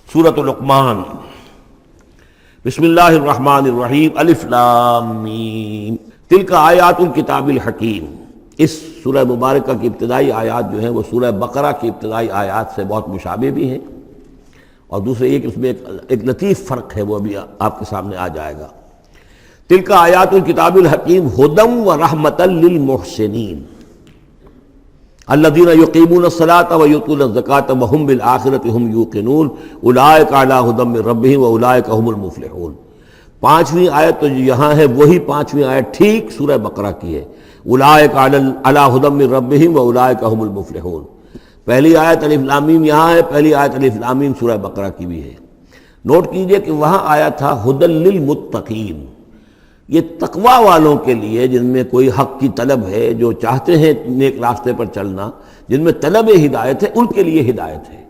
سورۃ لقمان۔ بسم اللہ الرحمن الرحیم۔ الف لام میم تلک آیات الکتاب الحکیم۔ اس سورہ مبارکہ کی ابتدائی آیات جو ہیں وہ سورہ بقرہ کی ابتدائی آیات سے بہت مشابہ بھی ہیں، اور دوسرے یہ کہ اس میں ایک لطیف فرق ہے، وہ ابھی آپ کے سامنے آ جائے گا۔ تلک آیات الکتاب الحکیم ھدی و رحمۃ للمحسنین الذین یقیمون الصلاۃ ویؤتون الزکاۃ وہم بالآخرۃ ہم یوقنون اولئک علی ھدی من ربہم واولئک هم المفلحون۔ پانچویں آیت تو یہاں ہے وہی پانچویں آیت ٹھیک سورہ بقرہ کی ہے، اولئک علی ھدی من ربہم واولئک هم المفلحون۔ پہلی آیت الف لام میم یہاں ہے، پہلی آیت الف لام میم سورہ بقرہ کی بھی ہے۔ نوٹ کیجئے کہ وہاں آیا تھا ھدی للمتقین، یہ تقوی والوں کے لیے جن میں کوئی حق کی طلب ہے، جو چاہتے ہیں نیک راستے پر چلنا، جن میں طلب ہدایت ہے، ان کے لیے ہدایت ہے۔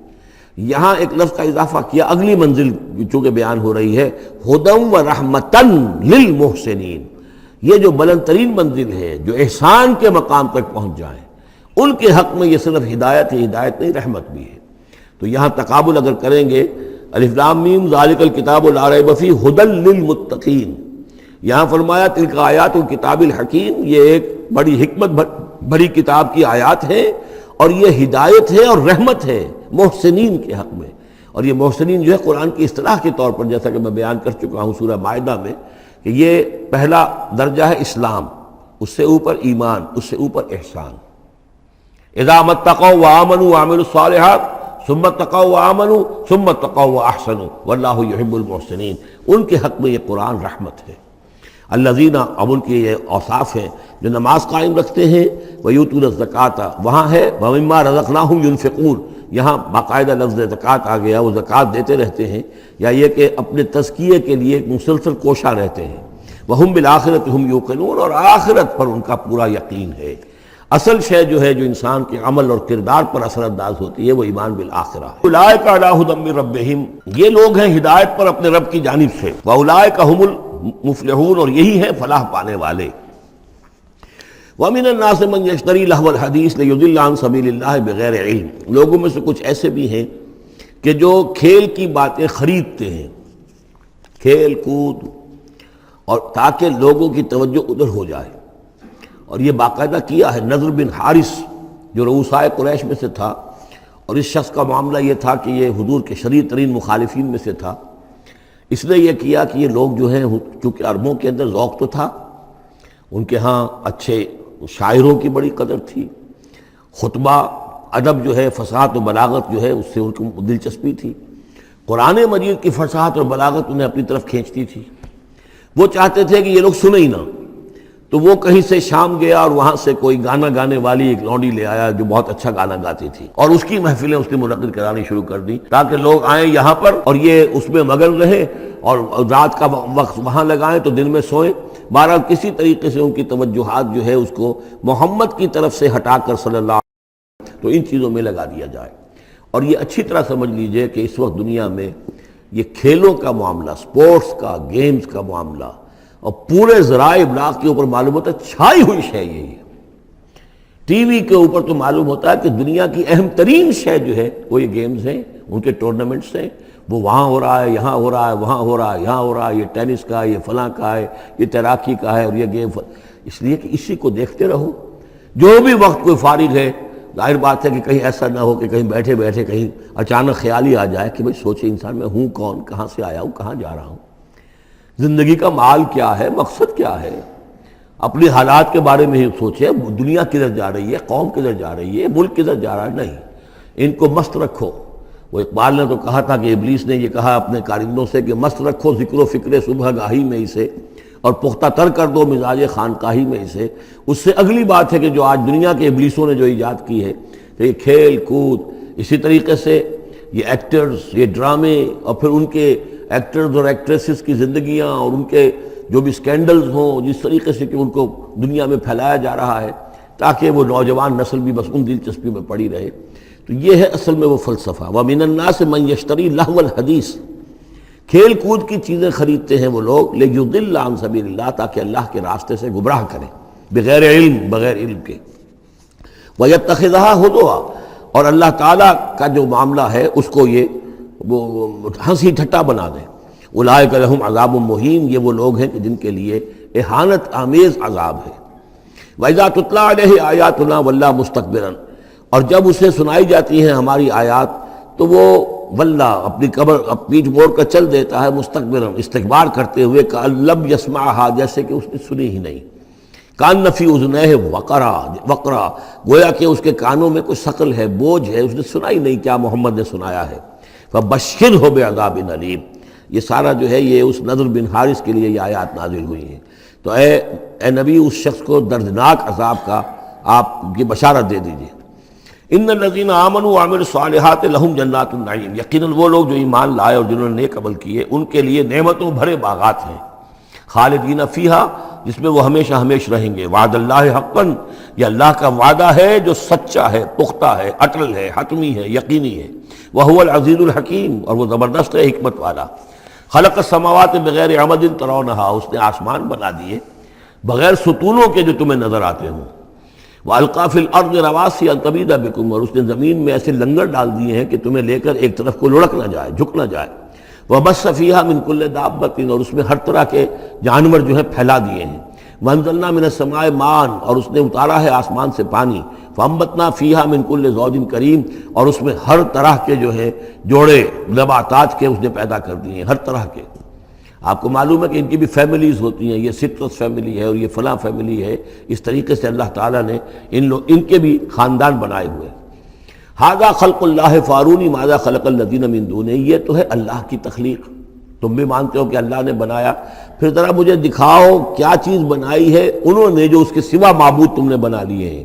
یہاں ایک لفظ کا اضافہ کیا، اگلی منزل چونکہ بیان ہو رہی ہے، ھدی و رحمۃ للمحسنین، یہ جو بلند ترین منزل ہے، جو احسان کے مقام تک پہنچ جائیں، ان کے حق میں یہ صرف ہدایت ہی ہدایت نہیں، رحمت بھی ہے۔ تو یہاں تقابل اگر کریں گے، الف لام میم ذالک الکتاب لا ریب فیہ ھدی للمتقین، یہاں فرمایا تلک آیات الکتاب الحکیم، یہ ایک بڑی حکمت بڑی کتاب کی آیات ہے، اور یہ ہدایت ہے اور رحمت ہے محسنین کے حق میں۔ اور یہ محسنین جو ہے قرآن کی اصطلاح کے طور پر، جیسا کہ میں بیان کر چکا ہوں سورہ مائدہ میں، کہ یہ پہلا درجہ ہے اسلام، اس سے اوپر ایمان، اس سے اوپر احسان۔ اذا اتقوا وآمنوا وعملوا الصالحات ثم اتقوا وآمنوا ثم اتقوا واحسنوا واللہ یحب المحسنین، ان کے حق میں یہ قرآن رحمت ہے۔ الذین، اب ان کے یہ اوصاف ہیں جو نماز قائم رکھتے ہیں، ویؤتون الزکاۃ، وہاں ہے ومما رزقناہم ینفقون، یہاں باقاعدہ لفظ زکوٰۃ آ گیا، وہ زکوٰۃ دیتے رہتے ہیں، یا یہ کہ اپنے تزکیے کے لیے ایک مسلسل کوشاں رہتے ہیں۔ وہم بالآخرۃ ہم یوقنون، اور آخرت پر ان کا پورا یقین ہے۔ اصل شے جو ہے، جو انسان کے عمل اور کردار پر اثر انداز ہوتی ہے، وہ ایمان بالآخرہ ہے۔ اولئک علی ھدی من ربہم، یہ لوگ ہیں ہدایت پر اپنے رب کی جانب سے، واولئک هم المفلحون، اور یہی ہے فلاح پانے والے۔ وَمِنَ النَّاسِ مَن يَشْتَرِي لَهْوَ الْحَدِيثِ لِيُضِلَّ عَن سَبِيلِ اللَّهِ بِغَيْرِ عِلْمٍ، لوگوں میں سے کچھ ایسے بھی ہیں کہ جو کھیل کی باتیں خریدتے ہیں، کھیل کود، اور تاکہ لوگوں کی توجہ ادھر ہو جائے۔ اور یہ باقاعدہ کیا ہے نضر بن حارث، جو رؤسائے قریش میں سے تھا، اور اس شخص کا معاملہ یہ تھا کہ یہ حضور کے شدید ترین مخالفین میں سے تھا۔ اس نے یہ کیا کہ یہ لوگ جو ہیں، چونکہ عربوں کے اندر ذوق تو تھا، ان کے ہاں اچھے شاعروں کی بڑی قدر تھی، خطبہ ادب جو ہے، فصاحت و بلاغت جو ہے، اس سے ان کو دلچسپی تھی، قرآن مجید کی فصاحت اور بلاغت انہیں اپنی طرف کھینچتی تھی۔ وہ چاہتے تھے کہ یہ لوگ سنیں ہی نہ، تو وہ کہیں سے شام گیا اور وہاں سے کوئی گانا گانے والی ایک لونڈی لے آیا جو بہت اچھا گانا گاتی تھی، اور اس کی محفلیں اس نے منعقد کرانی شروع کر دی، تاکہ لوگ آئیں یہاں پر اور یہ اس میں مگن رہیں، اور رات کا وقت وہاں لگائیں تو دن میں سوئیں۔ بہرحال کسی طریقے سے ان کی توجہات جو ہے اس کو محمد کی طرف سے ہٹا کر صلی اللہ علیہ وسلم تو ان چیزوں میں لگا دیا جائے۔ اور یہ اچھی طرح سمجھ لیجئے کہ اس وقت دنیا میں یہ کھیلوں کا معاملہ، سپورٹس کا، گیمز کا معاملہ، اور پورے ذرائع ابلاغ کے اوپر معلوم ہوتا ہے چھائی ہوئی شے یہی ہے۔ ٹی وی کے اوپر تو معلوم ہوتا ہے کہ دنیا کی اہم ترین شے جو ہے وہ یہ گیمز ہیں، ان کے ٹورنامنٹس ہیں، وہ وہاں ہو رہا ہے، یہاں ہو رہا ہے، وہاں ہو رہا ہے، یہاں ہو رہا ہے، یہ ٹینس کا ہے، یہ فلاں کا ہے، یہ تیراکی کا ہے، اور یہ گیم، اس لیے کہ اسی کو دیکھتے رہو۔ جو بھی وقت کوئی فارغ ہے، ظاہر بات ہے کہ کہیں ایسا نہ ہو کہ کہیں بیٹھے بیٹھے کہیں اچانک خیال ہی آ جائے کہ بھئی سوچے انسان میں ہوں کون، کہاں سے آیا ہوں، کہاں جا رہا ہوں، زندگی کا مال کیا ہے، مقصد کیا ہے، اپنی حالات کے بارے میں ہی سوچے، دنیا کدھر جا رہی ہے، قوم کدھر جا رہی ہے، ملک کدھر جا رہا ہے، نہیں، ان کو مست رکھو۔ وہ اقبال نے تو کہا تھا کہ ابلیس نے یہ کہا اپنے کارندوں سے کہ مست رکھو ذکر و فکر صبح گاہی میں اسے، اور پختہ تر کر دو مزاج خانقاہی میں اسے۔ اس سے اگلی بات ہے کہ جو آج دنیا کے ابلیسوں نے جو ایجاد کی ہے کہ یہ کھیل کود، اسی طریقے سے یہ ایکٹرز، یہ ڈرامے، اور پھر ان کے ایکٹرز اور ایکٹریسز کی زندگیاں، اور ان کے جو بھی سکینڈلز ہوں، جس طریقے سے کہ ان کو دنیا میں پھیلایا جا رہا ہے تاکہ وہ نوجوان نسل بھی بس ان دلچسپی میں پڑی رہے۔ تو یہ ہے اصل میں وہ فلسفہ۔ وَمِنَ النَّاسِ مَن يَشْتَرِي لَهْوَ الْحَدِيثِ، کھیل کود کی چیزیں خریدتے ہیں وہ لوگ، لِيُضِلَّ عَن سَبِيلِ اللَّهِ، تاکہ اللہ کے راستے سے گمراہ کریں، بغیر علم، بغیر علم کے۔ وَيَتَّخِذَهَا هُزُوًا، اور اللہ تعالیٰ کا جو معاملہ ہے اس کو یہ وہ ہنسی ٹھٹا بنا دیں۔ اولئک لہم عذاب مہین، یہ وہ لوگ ہیں کہ جن کے لیے اہانت آمیز عذاب ہے۔ وَإِذَا تُتْلَىٰ عَلَيْهِ آيَاتُنَا وَلَّىٰ مُسْتَكْبِرًا، اور جب اسے سنائی جاتی ہیں ہماری آیات تو وہ ولّا اپنی پیٹھ موڑ کر چل دیتا ہے، مستکبرا استکبار کرتے ہوئے، کأن لم یسمعها، جیسے کہ اس نے سنی ہی نہیں، کان فی اذنیہ وقرا، گویا کہ اس کے کانوں میں کوئی ثقل ہے، بوجھ ہے، اس نے سنا ہی نہیں کیا محمد نے سنایا ہے۔ فبشرہ بعذاب علیم، یہ سارا جو ہے یہ اس نضر بن حارث کے لیے یہ آیات نازل ہوئی ہیں۔ تو اے نبی اس شخص کو دردناک عذاب کا آپ کی بشارت دے دیجیے۔ ان الذین آمنوا وعملوا الصالحات لہم جنات النعیم، یقیناً وہ لوگ جو ایمان لائے اور جنہوں نے نیک عمل کیے ان کے لیے نعمتوں بھرے باغات ہیں، خالدین فیہا، جس میں وہ ہمیشہ ہمیش رہیں گے۔ وعد اللہ حقا، یہ اللہ کا وعدہ ہے جو سچا ہے، پختہ ہے، اٹل ہے، حتمی ہے، یقینی ہے۔ وہو العزیز الحکیم، اور وہ زبردست ہے، حکمت والا۔ خلق السماوات بغیر عمد ترونہا، اس نے آسمان بنا دیے بغیر ستونوں کے جو تمہیں نظر آتے ہوں۔ وَأَلْقَىٰ فِي الْأَرْضِ رَوَاسِيَ أَن تَمِيدَ بِكُمْ، اور اس نے زمین میں ایسے لنگر ڈال دیے ہیں کہ تمہیں لے کر ایک طرف کو لڑک نہ جائے، جھک نہ جائے۔ وَبَثَّ فِيهَا مِن كُلِّ دَابَّةٍ، اور اس میں ہر طرح کے جانور جو ہے پھیلا دیے ہیں۔ وَأَنزَلْنَا مِنَ السَّمَاءِ مَاءً، اور اس نے اتارا ہے آسمان سے پانی۔ فَأَنبَتْنَا فِيهَا مِن كُلِّ زَوْجٍ كَرِيمٍ، اور اس میں ہر طرح کے جو ہے جوڑے نباتات کے اس نے پیدا کر دیے ہیں، ہر طرح کے۔ آپ کو معلوم ہے کہ ان کی بھی فیملیز ہوتی ہیں، یہ سٹرس فیملی ہے اور یہ فلاں فیملی ہے، اس طریقے سے اللہ تعالیٰ نے ان کے بھی خاندان بنائے ہوئے۔ ھذا خلق اللہ فارونی ماذا خلق الذین من دونہ، یہ تو ہے اللہ کی تخلیق، تم بھی مانتے ہو کہ اللہ نے بنایا، پھر ذرا مجھے دکھاؤ کیا چیز بنائی ہے انہوں نے جو اس کے سوا معبود تم نے بنا لیے ہیں۔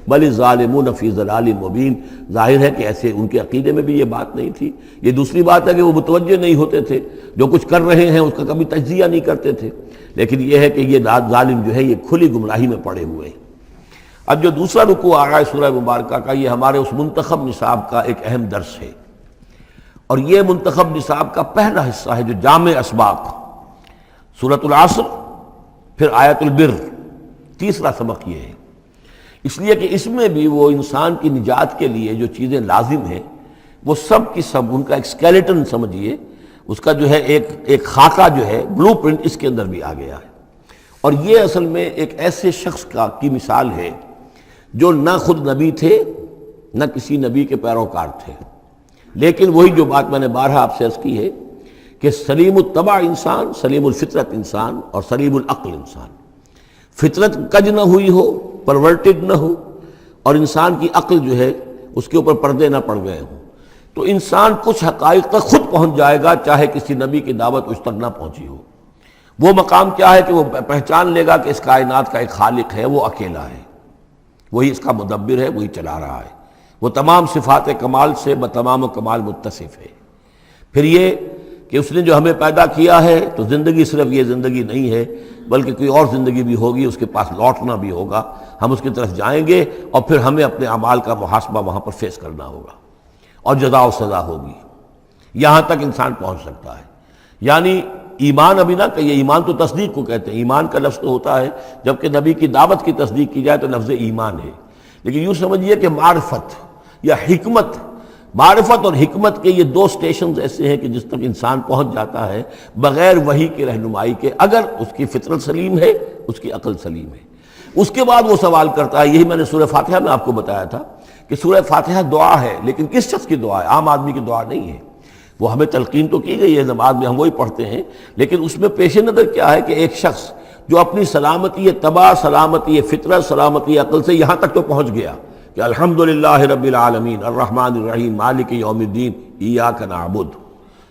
بل الظالمون فی ضلال مبین، ظاہر ہے کہ ایسے ان کے عقیدے میں بھی یہ بات نہیں تھی۔ یہ دوسری بات ہے کہ وہ متوجہ نہیں ہوتے تھے، جو کچھ کر رہے ہیں اس کا کبھی تجزیہ نہیں کرتے تھے، لیکن یہ ہے کہ یہ ظالم جو ہے یہ کھلی گمراہی میں پڑے ہوئے ہیں۔ اب جو دوسرا رکوع آ رہا ہے سورہ مبارکہ کا، یہ ہمارے اس منتخب نصاب کا ایک اہم درس ہے، اور یہ منتخب نصاب کا پہلا حصہ ہے جو جامع اسباق، سورۃ العصر، پھر آیت البر، تیسرا سبق یہ ہے، اس لیے کہ اس میں بھی وہ انسان کی نجات کے لیے جو چیزیں لازم ہیں وہ سب کی سب ان کا ایک اسکیلیٹن سمجھیے، اس کا جو ہے ایک خاکہ جو ہے، بلو پرنٹ اس کے اندر بھی آ گیا ہے۔ اور یہ اصل میں ایک ایسے شخص کی مثال ہے جو نہ خود نبی تھے نہ کسی نبی کے پیروکار تھے، لیکن وہی جو بات میں نے بارہا آپ سے عرض کی ہے کہ سلیم الطبع انسان، سلیم الفطرت انسان، اور سلیم العقل انسان، فطرت کج نہ ہوئی ہو، پرورٹڈ نہ ہو، اور انسان کی عقل جو ہے اس کے اوپر پردے نہ پڑ گئے ہوں، تو انسان کچھ حقائق تک خود پہنچ جائے گا چاہے کسی نبی کی دعوت اس تک نہ پہنچی ہو۔ وہ مقام کیا ہے کہ وہ پہچان لے گا کہ اس کائنات کا ایک خالق ہے، وہ اکیلا ہے، وہی اس کا مدبر ہے، وہی چلا رہا ہے، وہ تمام صفات کمال سے بتمام کمال متصف ہے۔ پھر یہ کہ اس نے جو ہمیں پیدا کیا ہے تو زندگی صرف یہ زندگی نہیں ہے بلکہ کوئی اور زندگی بھی ہوگی، اس کے پاس لوٹنا بھی ہوگا، ہم اس کی طرف جائیں گے اور پھر ہمیں اپنے اعمال کا محاسبہ وہاں پر فیس کرنا ہوگا اور جزا و سزا ہوگی۔ یہاں تک انسان پہنچ سکتا ہے، یعنی ایمان ابھی نہ کہیے، ایمان تو تصدیق کو کہتے ہیں، ایمان کا لفظ تو ہوتا ہے جبکہ نبی کی دعوت کی تصدیق کی جائے تو لفظ ایمان ہے، لیکن یوں سمجھیے کہ معرفت یا حکمت، معرفت اور حکمت کے یہ دو سٹیشنز ایسے ہیں کہ جس تک انسان پہنچ جاتا ہے بغیر وحی کی رہنمائی کے، اگر اس کی فطرت سلیم ہے، اس کی عقل سلیم ہے۔ اس کے بعد وہ سوال کرتا ہے، یہی میں نے سورہ فاتحہ میں آپ کو بتایا تھا کہ سورہ فاتحہ دعا ہے، لیکن کس شخص کی دعا ہے؟ عام آدمی کی دعا نہیں ہے، وہ ہمیں تلقین تو کی گئی ہے، نماز میں ہم وہی پڑھتے ہیں، لیکن اس میں پیش نظر کیا ہے کہ ایک شخص جو اپنی سلامتی طبع، سلامتی فطرت، سلامتی عقل سے یہاں تک تو پہنچ گیا کہ الحمدللہ رب العالمین الرحمن الرحیم مالک یوم الدین ایاک نعبد،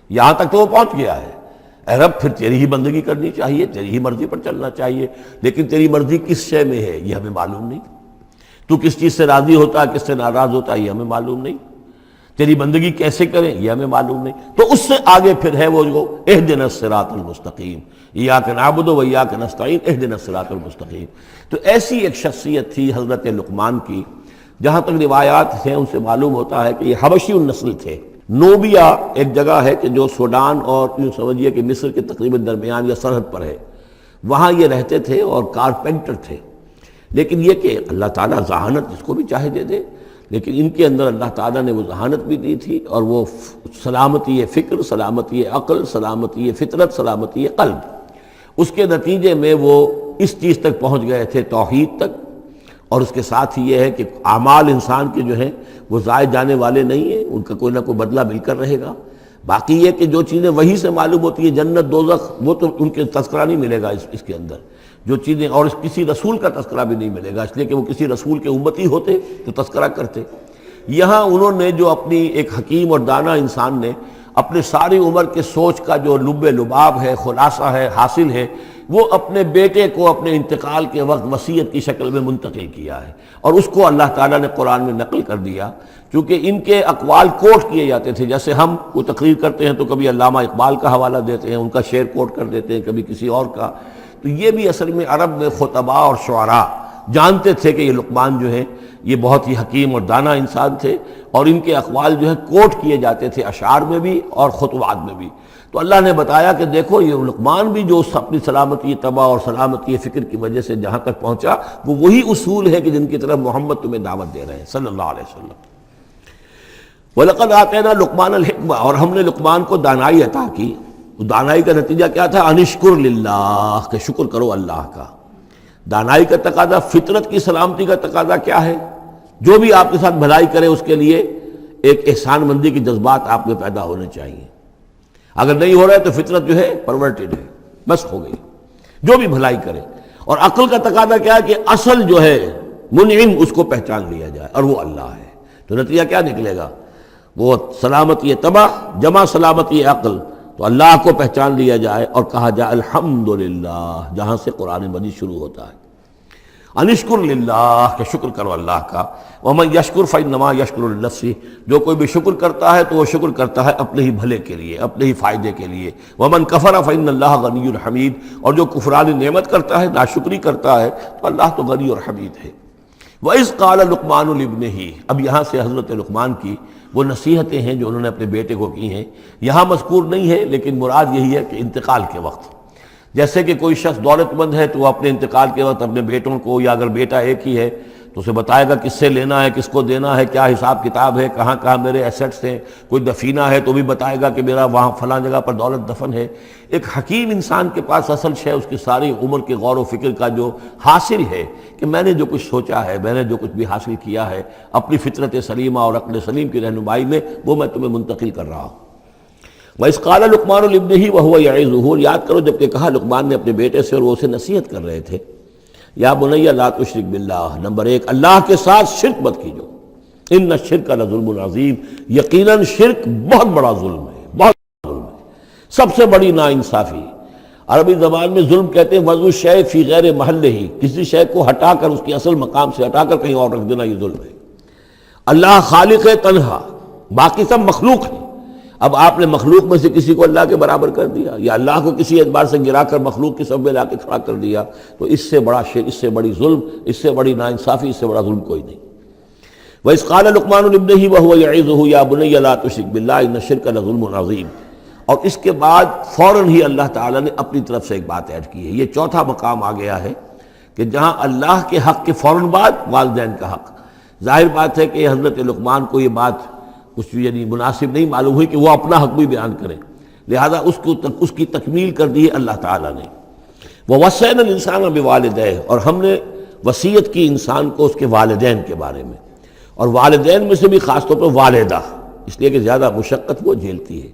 یہاں تک تو وہ پہنچ گیا ہے۔ اے رب پھر تیری ہی بندگی کرنی چاہیے، تیری ہی مرضی پر چلنا چاہیے، لیکن تیری مرضی کس شے میں ہے یہ ہمیں معلوم نہیں، تو کس چیز سے راضی ہوتا ہے، کس سے ناراض ہوتا ہے یہ ہمیں معلوم نہیں، تیری بندگی کیسے کریں یہ ہمیں معلوم نہیں۔ تو اس سے آگے پھر ہے وہ جو اہدنا الصراط المستقیم، ایاک نعبد و ایاک نستعین اہدنا الصراط المستقیم۔ تو ایسی ایک شخصیت تھی حضرت لقمان کی، جہاں تک روایات ہیں ان سے معلوم ہوتا ہے کہ یہ حبشی النسل تھے۔ نوبیا ایک جگہ ہے کہ جو سوڈان اور یوں سمجھیے کہ مصر کے تقریباً درمیان یا سرحد پر ہے، وہاں یہ رہتے تھے اور کارپینٹر تھے، لیکن یہ کہ اللہ تعالیٰ ذہانت جس کو بھی چاہے دے دے، لیکن ان کے اندر اللہ تعالیٰ نے وہ ذہانت بھی دی تھی، اور وہ سلامتی فکر، سلامتی عقل، سلامتی فطرت، سلامتی قلب، اس کے نتیجے میں وہ اس چیز تک پہنچ گئے تھے، توحید تک۔ اور اس کے ساتھ ہی یہ ہے کہ اعمال انسان کے جو ہیں وہ ضائع جانے والے نہیں ہیں، ان کا کوئی نہ کوئی بدلہ مل کر رہے گا۔ باقی یہ کہ جو چیزیں وہی سے معلوم ہوتی ہیں، جنت دوزخ، وہ تو ان کے تذکرہ نہیں ملے گا اس کے اندر، جو چیزیں، اور کسی رسول کا تذکرہ بھی نہیں ملے گا، اس لیے کہ وہ کسی رسول کے امتی ہوتے تو تذکرہ کرتے۔ یہاں انہوں نے جو اپنی ایک حکیم اور دانا انسان نے اپنے ساری عمر کے سوچ کا جو لب لباب ہے، خلاصہ ہے، حاصل ہے، وہ اپنے بیٹے کو اپنے انتقال کے وقت وصیت کی شکل میں منتقل کیا ہے، اور اس کو اللہ تعالیٰ نے قرآن میں نقل کر دیا، کیونکہ ان کے اقوال کوٹ کیے جاتے تھے۔ جیسے ہم وہ تقریر کرتے ہیں تو کبھی علامہ اقبال کا حوالہ دیتے ہیں، ان کا شعر کوٹ کر دیتے ہیں، کبھی کسی اور کا، تو یہ بھی اصل میں عرب میں خطباء اور شعراء جانتے تھے کہ یہ لقمان جو ہیں یہ بہت ہی حکیم اور دانا انسان تھے، اور ان کے اقوال جو ہیں کوٹ کیے جاتے تھے اشعار میں بھی اور خطبات میں بھی۔ تو اللہ نے بتایا کہ دیکھو یہ لقمان بھی جو اپنی سلامتی طبع اور سلامتی فکر کی وجہ سے جہاں تک پہنچا، وہ وہی اصول ہے کہ جن کی طرف محمد تمہیں دعوت دے رہے ہیں صلی اللہ علیہ وسلم۔ وَلَقَدْ آتَيْنَا لُقْمَانَ الْحِكْمَةَ، اور ہم نے لقمان کو دانائی عطا کی۔ دانائی کا نتیجہ کیا تھا؟ انشکر للہ، کہ شکر کرو اللہ کا۔ دانائی کا تقاضا، فطرت کی سلامتی کا تقاضا کیا ہے؟ جو بھی آپ کے ساتھ بھلائی کرے اس کے لیے ایک احسان مندی کی جذبات آپ میں پیدا ہونے چاہیے۔ اگر نہیں ہو رہا ہے تو فطرت جو ہے پرورٹڈ ہے، بس ہو گئی، جو بھی بھلائی کرے۔ اور عقل کا تقاضا کیا ہے کہ اصل جو ہے منعم، اس کو پہچان لیا جائے، اور وہ اللہ ہے۔ تو نتیجہ کیا نکلے گا؟ وہ سلامتی طبع جمع سلامتی عقل، تو اللہ کو پہچان لیا جائے اور کہا جائے الحمدللہ، جہاں سے قرآن مجید شروع ہوتا ہے۔ انشکر للہ، کہ شکر کرو اللہ کا۔ ومن یشکر فانما یشکر لنفسہ، جو کوئی بھی شکر کرتا ہے تو وہ شکر کرتا ہے اپنے ہی بھلے کے لیے، اپنے ہی فائدے کے لیے۔ ومن کفر فان اللہ غنی حمید، اور جو کفران نعمت کرتا ہے، ناشکری کرتا ہے، تو اللہ تو غنی اور حمید ہے۔ وَإِذْ قَالَ لُقْمَانُ لِابْنِهِ، اب یہاں سے حضرت لقمان کی وہ نصیحتیں ہیں جو انہوں نے اپنے بیٹے کو کی ہیں، یہاں مذکور نہیں ہے، لیکن مراد یہی ہے کہ انتقال کے وقت، جیسے کہ کوئی شخص دولت مند ہے تو وہ اپنے انتقال کے وقت اپنے بیٹوں کو، یا اگر بیٹا ایک ہی ہے تو اسے بتائے گا کس سے لینا ہے، کس کو دینا ہے، کیا حساب کتاب ہے، کہاں کہاں میرے ایسٹس ہیں۔ کوئی دفینہ ہے تو بھی بتائے گا کہ میرا وہاں فلاں جگہ پر دولت دفن ہے۔ ایک حکیم انسان کے پاس اصل شے اس کی ساری عمر کے غور و فکر کا جو حاصل ہے، کہ میں نے جو کچھ سوچا ہے، میں نے جو کچھ بھی حاصل کیا ہے اپنی فطرت سلیمہ اور عقل سلیم کی رہنمائی میں، وہ میں تمہیں منتقل کر رہا ہوں۔ وَإِذْ قَالَ لُقْمَانُ لِابْنِهِ وَهُوَ يَعِظُهُ، یاد کرو جب کہ کہا لقمان نے اپنے بیٹے سے اور وہ اسے نصیحت کر رہے تھے، یا بنی لا تشرک باللہ، نمبر ایک، اللہ کے ساتھ شرک مت کیجو، ان الشرک لظلم عظیم، یقیناً شرک بہت بڑا ظلم ہے، بہت بڑا ظلم ہے، سب سے بڑی ناانصافی۔ عربی زبان میں ظلم کہتے ہیں وضع الشیء فی غیر محلہ، کسی شے کو ہٹا کر اس کی اصل مقام سے ہٹا کر کہیں اور رکھ دینا، یہ ظلم ہے۔ اللہ خالق ہے تنہا، باقی سب مخلوق ہیں، اب آپ نے مخلوق میں سے کسی کو اللہ کے برابر کر دیا، یا اللہ کو کسی اعتبار سے گرا کر مخلوق کی صف میں لا کے کھڑا کر دیا، تو اس سے بڑا شرک، اس سے بڑی ظلم، اس سے بڑی ناانصافی، اس سے بڑا ظلم کوئی نہیں۔ وَإِذْ قَالَ لُقْمَانُ لِابْنِهِ وَهُوَ يَعِظُهُ يَا بُنَيَّ لَا تُشْرِكْ بِاللَّهِ إِنَّ الشِّرْكَ لَظُلْمٌ عَظِيمٌ، اور اس کے بعد فوراً ہی اللہ تعالیٰ نے اپنی طرف سے ایک بات ایڈ کی ہے۔ یہ چوتھا مقام آ گیا ہے کہ جہاں اللہ کے حق کے فوراً بعد والدین کا حق۔ ظاہر بات ہے کہ حضرت لقمان کو یہ بات کچھ یعنی مناسب نہیں معلوم ہوئی کہ وہ اپنا حق بھی بیان کریں، لہذا اس کی تکمیل کر دی ہے اللہ تعالیٰ نے۔ وَوَصَّيْنَا الْإِنسَانَ بِوَالِدَيْهِ، اور ہم نے وصیت کی انسان کو اس کے والدین کے بارے میں، اور والدین میں سے بھی خاص طور پر والدہ، اس لیے کہ زیادہ مشقت وہ جھیلتی ہے،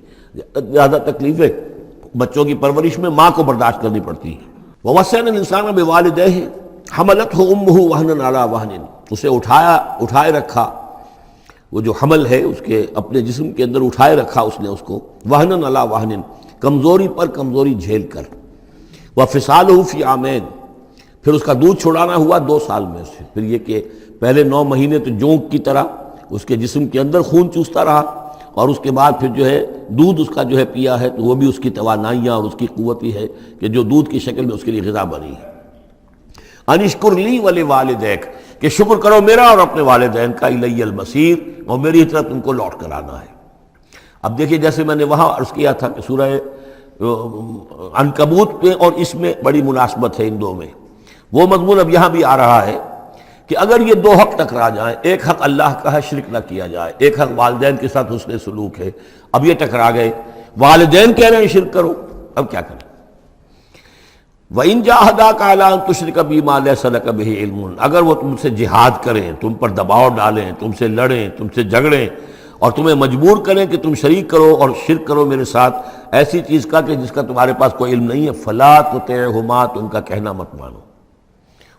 زیادہ تکلیفیں بچوں کی پرورش میں ماں کو برداشت کرنی پڑتی ہیں۔ وَوَصَّيْنَا الْإِنسَانَ بِوَالِدَيْهِ حَمَلَتْهُ أُمُّهُ وَهْنًا عَلَى وَهْنٍ، اسے اٹھائے رکھا، وہ جو حمل ہے اس کے اپنے جسم کے اندر اٹھائے رکھا اس نے اس کو، وہنن علی وہنن، کمزوری پر کمزوری جھیل کر، وفصالہ فی عامین، پھر اس کا دودھ چھڑانا ہوا 2 سال میں سے، پھر یہ کہ پہلے 9 مہینے تو جونک کی طرح اس کے جسم کے اندر خون چوستا رہا، اور اس کے بعد پھر جو ہے دودھ اس کا جو ہے پیا ہے، تو وہ بھی اس کی توانائیاں اور اس کی قوت ہی ہے کہ جو دودھ کی شکل میں اس کے لیے غذا بنی ہے۔ انشکر لی ولوالدیک، کہ شکر کرو میرا اور اپنے والدین کا، الی المصیر، اور میری طرف تم کو لوٹ کر آنا ہے۔ اب دیکھیے جیسے میں نے وہاں عرض کیا تھا کہ سورہ عنکبوت میں اور اس میں بڑی مناسبت ہے ان دو میں، وہ مضمون اب یہاں بھی آ رہا ہے کہ اگر یہ دو حق ٹکرا جائیں، ایک حق اللہ کا ہے شرک نہ کیا جائے، ایک حق والدین کے ساتھ حسن سلوک ہے، اب یہ ٹکرا گئے، والدین کہہ رہے ہیں شرک کرو، اب کیا کریں؟ وَإِن جَاهَدَاكَ عَلَىٰ أَن تُشْرِكَ بِي مَا لَيْسَ لَكَ بِهِ عِلْمٌ، اگر وہ تم سے جہاد کریں، تم پر دباؤ ڈالیں، تم سے لڑیں، تم سے جھگڑیں اور تمہیں مجبور کریں کہ تم شریک کرو اور شرک کرو میرے ساتھ ایسی چیز کا کہ جس کا تمہارے پاس کوئی علم نہیں ہے، فَلَا تُطِعْهُمَا، تو ان کا کہنا مت مانو۔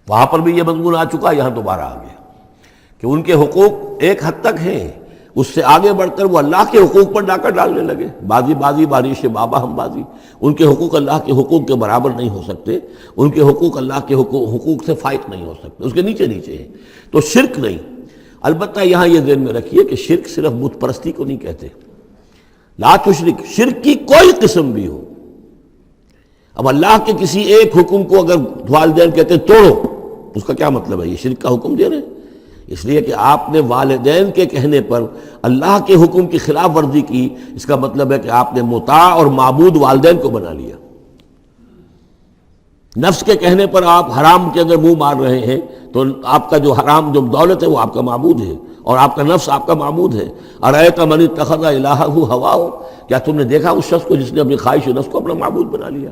وہاں پر بھی یہ مضمون آ چکا، یہاں دوبارہ آ گیا کہ ان کے حقوق ایک حد تک ہیں، اس سے آگے بڑھ کر وہ اللہ کے حقوق پر ڈاکہ ڈالنے لگے، بازی بازی بارش بابا ہم بازی، ان کے حقوق اللہ کے حقوق کے برابر نہیں ہو سکتے، ان کے حقوق اللہ کے حقوق سے فائق نہیں ہو سکتے، اس کے نیچے نیچے ہیں، تو شرک نہیں۔ البتہ یہاں یہ ذہن میں رکھیے کہ شرک صرف بت پرستی کو نہیں کہتے، لا تشرک، شرک کی کوئی قسم بھی ہو۔ اب اللہ کے کسی ایک حکم کو اگر والدین کہتے ہیں توڑو، اس کا کیا مطلب ہے؟ یہ شرک کا حکم دے رہے ہیں، اس لیے کہ آپ نے والدین کے کہنے پر اللہ کے حکم کی خلاف ورزی کی، اس کا مطلب ہے کہ آپ نے مطاع اور معبود والدین کو بنا لیا۔ نفس کے کہنے پر آپ حرام کے اندر منہ مار رہے ہیں تو آپ کا جو حرام جو دولت ہے وہ آپ کا معبود ہے، اور آپ کا نفس آپ کا معبود ہے۔ ارأیت من اتخذ الہہ ہواہ، کیا تم نے دیکھا اس شخص کو جس نے اپنی خواہش و نفس کو اپنا معبود بنا لیا؟